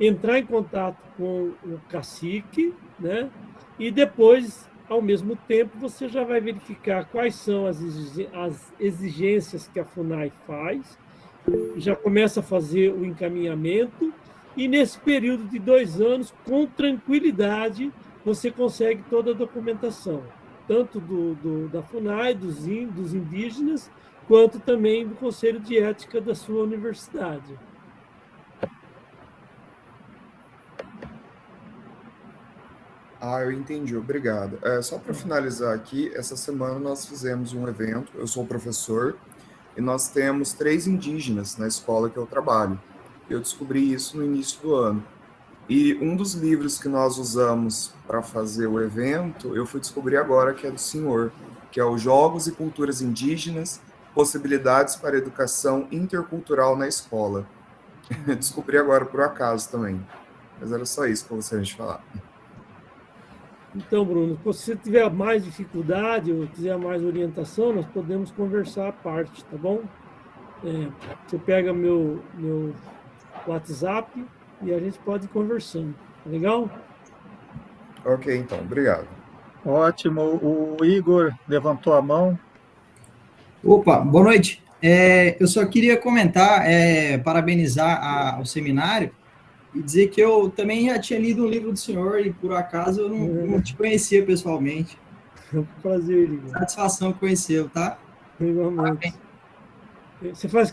entrar em contato com o cacique, né? E depois, ao mesmo tempo, você já vai verificar quais são as exigências que a FUNAI faz, já começa a fazer o encaminhamento, e nesse período de 2 anos, com tranquilidade, você consegue toda a documentação, tanto da FUNAI, dos indígenas, quanto também do Conselho de Ética da sua universidade. Eu entendi, obrigado. Só para finalizar aqui, essa semana nós fizemos um evento, eu sou professor, e nós temos 3 indígenas na escola que eu trabalho. Eu descobri isso no início do ano. E um dos livros que nós usamos para fazer o evento, eu fui descobrir agora que é do senhor, que é o Jogos e Culturas Indígenas, Possibilidades para a Educação Intercultural na Escola. Descobri agora por acaso também. Mas era só isso para você a gente falar. Então, Bruno, se você tiver mais dificuldade ou quiser mais orientação, nós podemos conversar à parte, tá bom? Você pega meu WhatsApp e a gente pode ir conversando, tá legal? Ok, então, obrigado. Ótimo. O Igor levantou a mão. Opa, boa noite. Eu só queria comentar, parabenizar o seminário e dizer que eu também já tinha lido um livro do senhor e, por acaso, eu não te conhecia pessoalmente. É um prazer, Igor. Satisfação conhecê-lo, tá? Igualmente. Você faz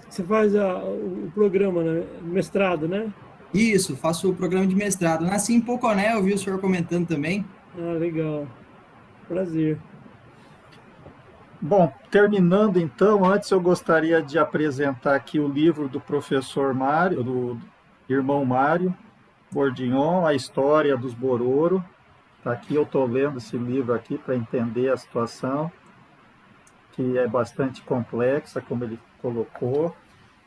o programa, né? Mestrado, né? Isso, faço o programa de mestrado. Nasci em Poconé, eu vi o senhor comentando também. Ah, legal. Prazer. Bom, terminando então, antes eu gostaria de apresentar aqui o livro do professor Mário, do irmão Mário Bordignon, A História dos Bororo. Tá aqui, eu estou lendo esse livro aqui para entender a situação, que é bastante complexa, como ele colocou.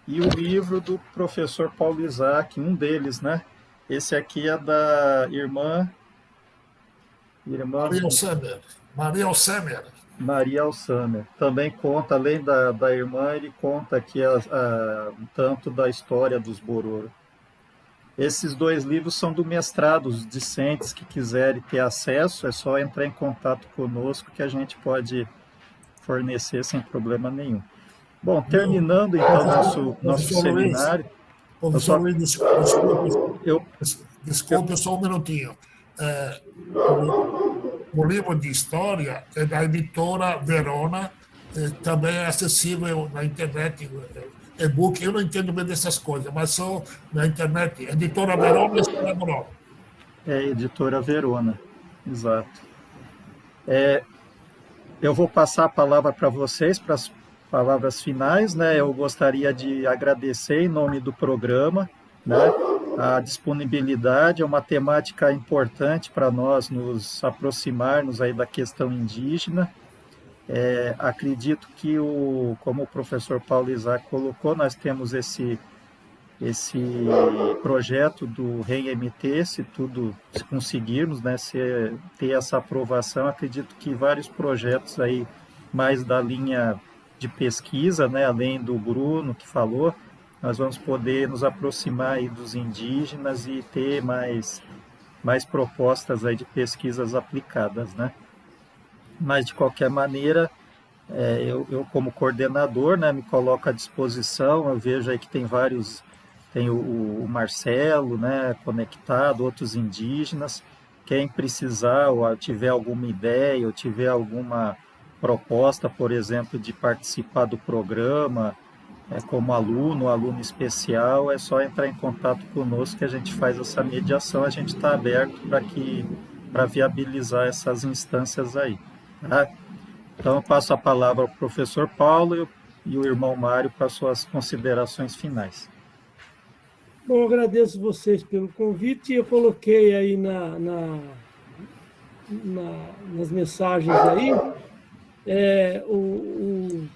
E o livro do professor Paulo Isaac, um deles, né? Esse aqui é da irmã Maria Alcemer. Maria Alsamer. Também conta, além da irmã, ele conta aqui um tanto da história dos Bororo. Esses dois livros são do mestrado. Os discentes que quiserem ter acesso, é só entrar em contato conosco que a gente pode fornecer sem problema nenhum. Bom, terminando então nosso seminário... Professor Luiz, desculpe só um minutinho. O livro de história é da editora Verona, também é acessível na internet, e-book. Eu não entendo bem dessas coisas, mas só na internet. Editora Verona e História Moral. Editora Verona, exato. Eu vou passar a palavra para vocês, para as palavras finais, né? Eu gostaria de agradecer em nome do programa, né? A disponibilidade. É uma temática importante para nós nos aproximarmos aí da questão indígena. Acredito que, como o professor Paulo Isaac colocou, nós temos esse projeto do REM-MT, se conseguirmos, né, ter essa aprovação, acredito que vários projetos aí, mais da linha de pesquisa, né, além do Bruno que falou, nós vamos poder nos aproximar aí dos indígenas e ter mais propostas aí de pesquisas aplicadas, né? Mas, de qualquer maneira, eu como coordenador, né, me coloco à disposição. Eu vejo aí que tem o Marcelo, né, conectado, outros indígenas. Quem precisar ou tiver alguma ideia ou tiver alguma proposta, por exemplo, de participar do programa, como aluno especial, é só entrar em contato conosco que a gente faz essa mediação. A gente está aberto para viabilizar essas instâncias aí. Tá? Então, eu passo a palavra ao professor Paulo e o irmão Mário para suas considerações finais. Bom, eu agradeço vocês pelo convite. Eu coloquei aí nas mensagens aí o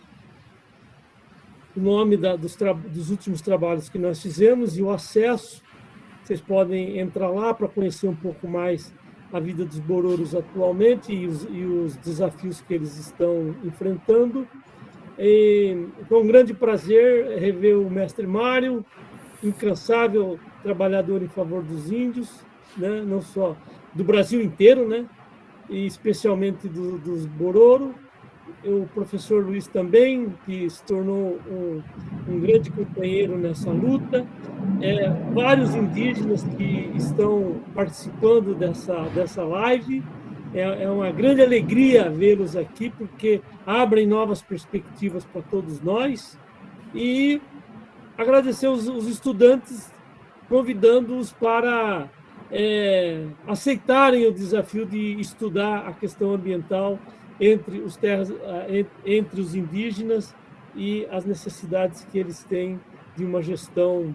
nome dos últimos trabalhos que nós fizemos e o acesso. Vocês podem entrar lá para conhecer um pouco mais a vida dos Bororos atualmente e os desafios que eles estão enfrentando. Foi um grande prazer rever o mestre Mário, incansável trabalhador em favor dos índios, né? Não só do Brasil inteiro, né? E especialmente dos Bororo. O professor Luiz também, que se tornou um grande companheiro nessa luta. Vários indígenas que estão participando dessa live. É uma grande alegria vê-los aqui, porque abrem novas perspectivas para todos nós. E agradecer os estudantes, convidando-os para aceitarem o desafio de estudar a questão ambiental entre os indígenas e as necessidades que eles têm de uma gestão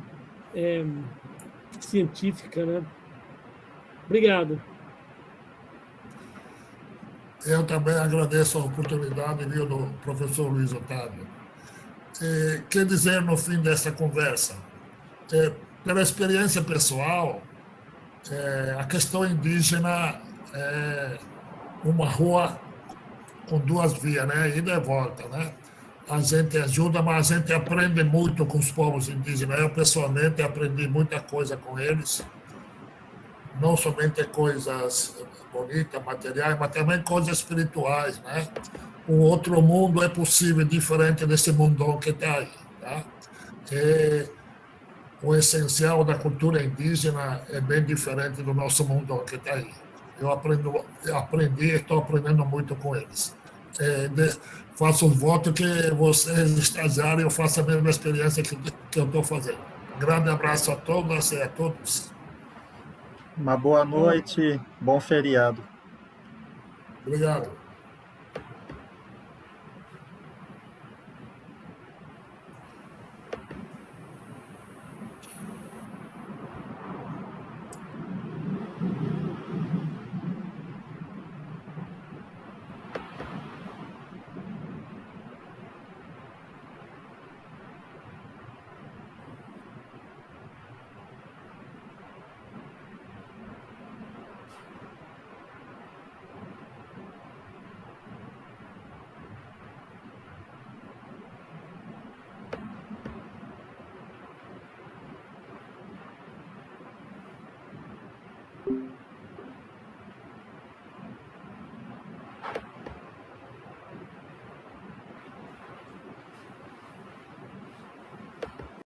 científica, né? Obrigado. Eu também agradeço a oportunidade, viu, do professor Luiz Otávio. Quer dizer, no fim dessa conversa, pela experiência pessoal, a questão indígena é uma rua com duas vias, né? Ida e volta, né? A gente ajuda, mas a gente aprende muito com os povos indígenas. Eu, pessoalmente, aprendi muita coisa com eles, não somente coisas bonitas, materiais, mas também coisas espirituais, né? Um outro mundo é possível, diferente desse mundão que está aí, tá? O essencial da cultura indígena é bem diferente do nosso mundão que está aí. Eu aprendi e estou aprendendo muito com eles. Faço o voto que vocês, estagiários, façam a mesma experiência que eu estou fazendo. Grande abraço a todas e a todos. Uma boa noite, bom feriado. Obrigado.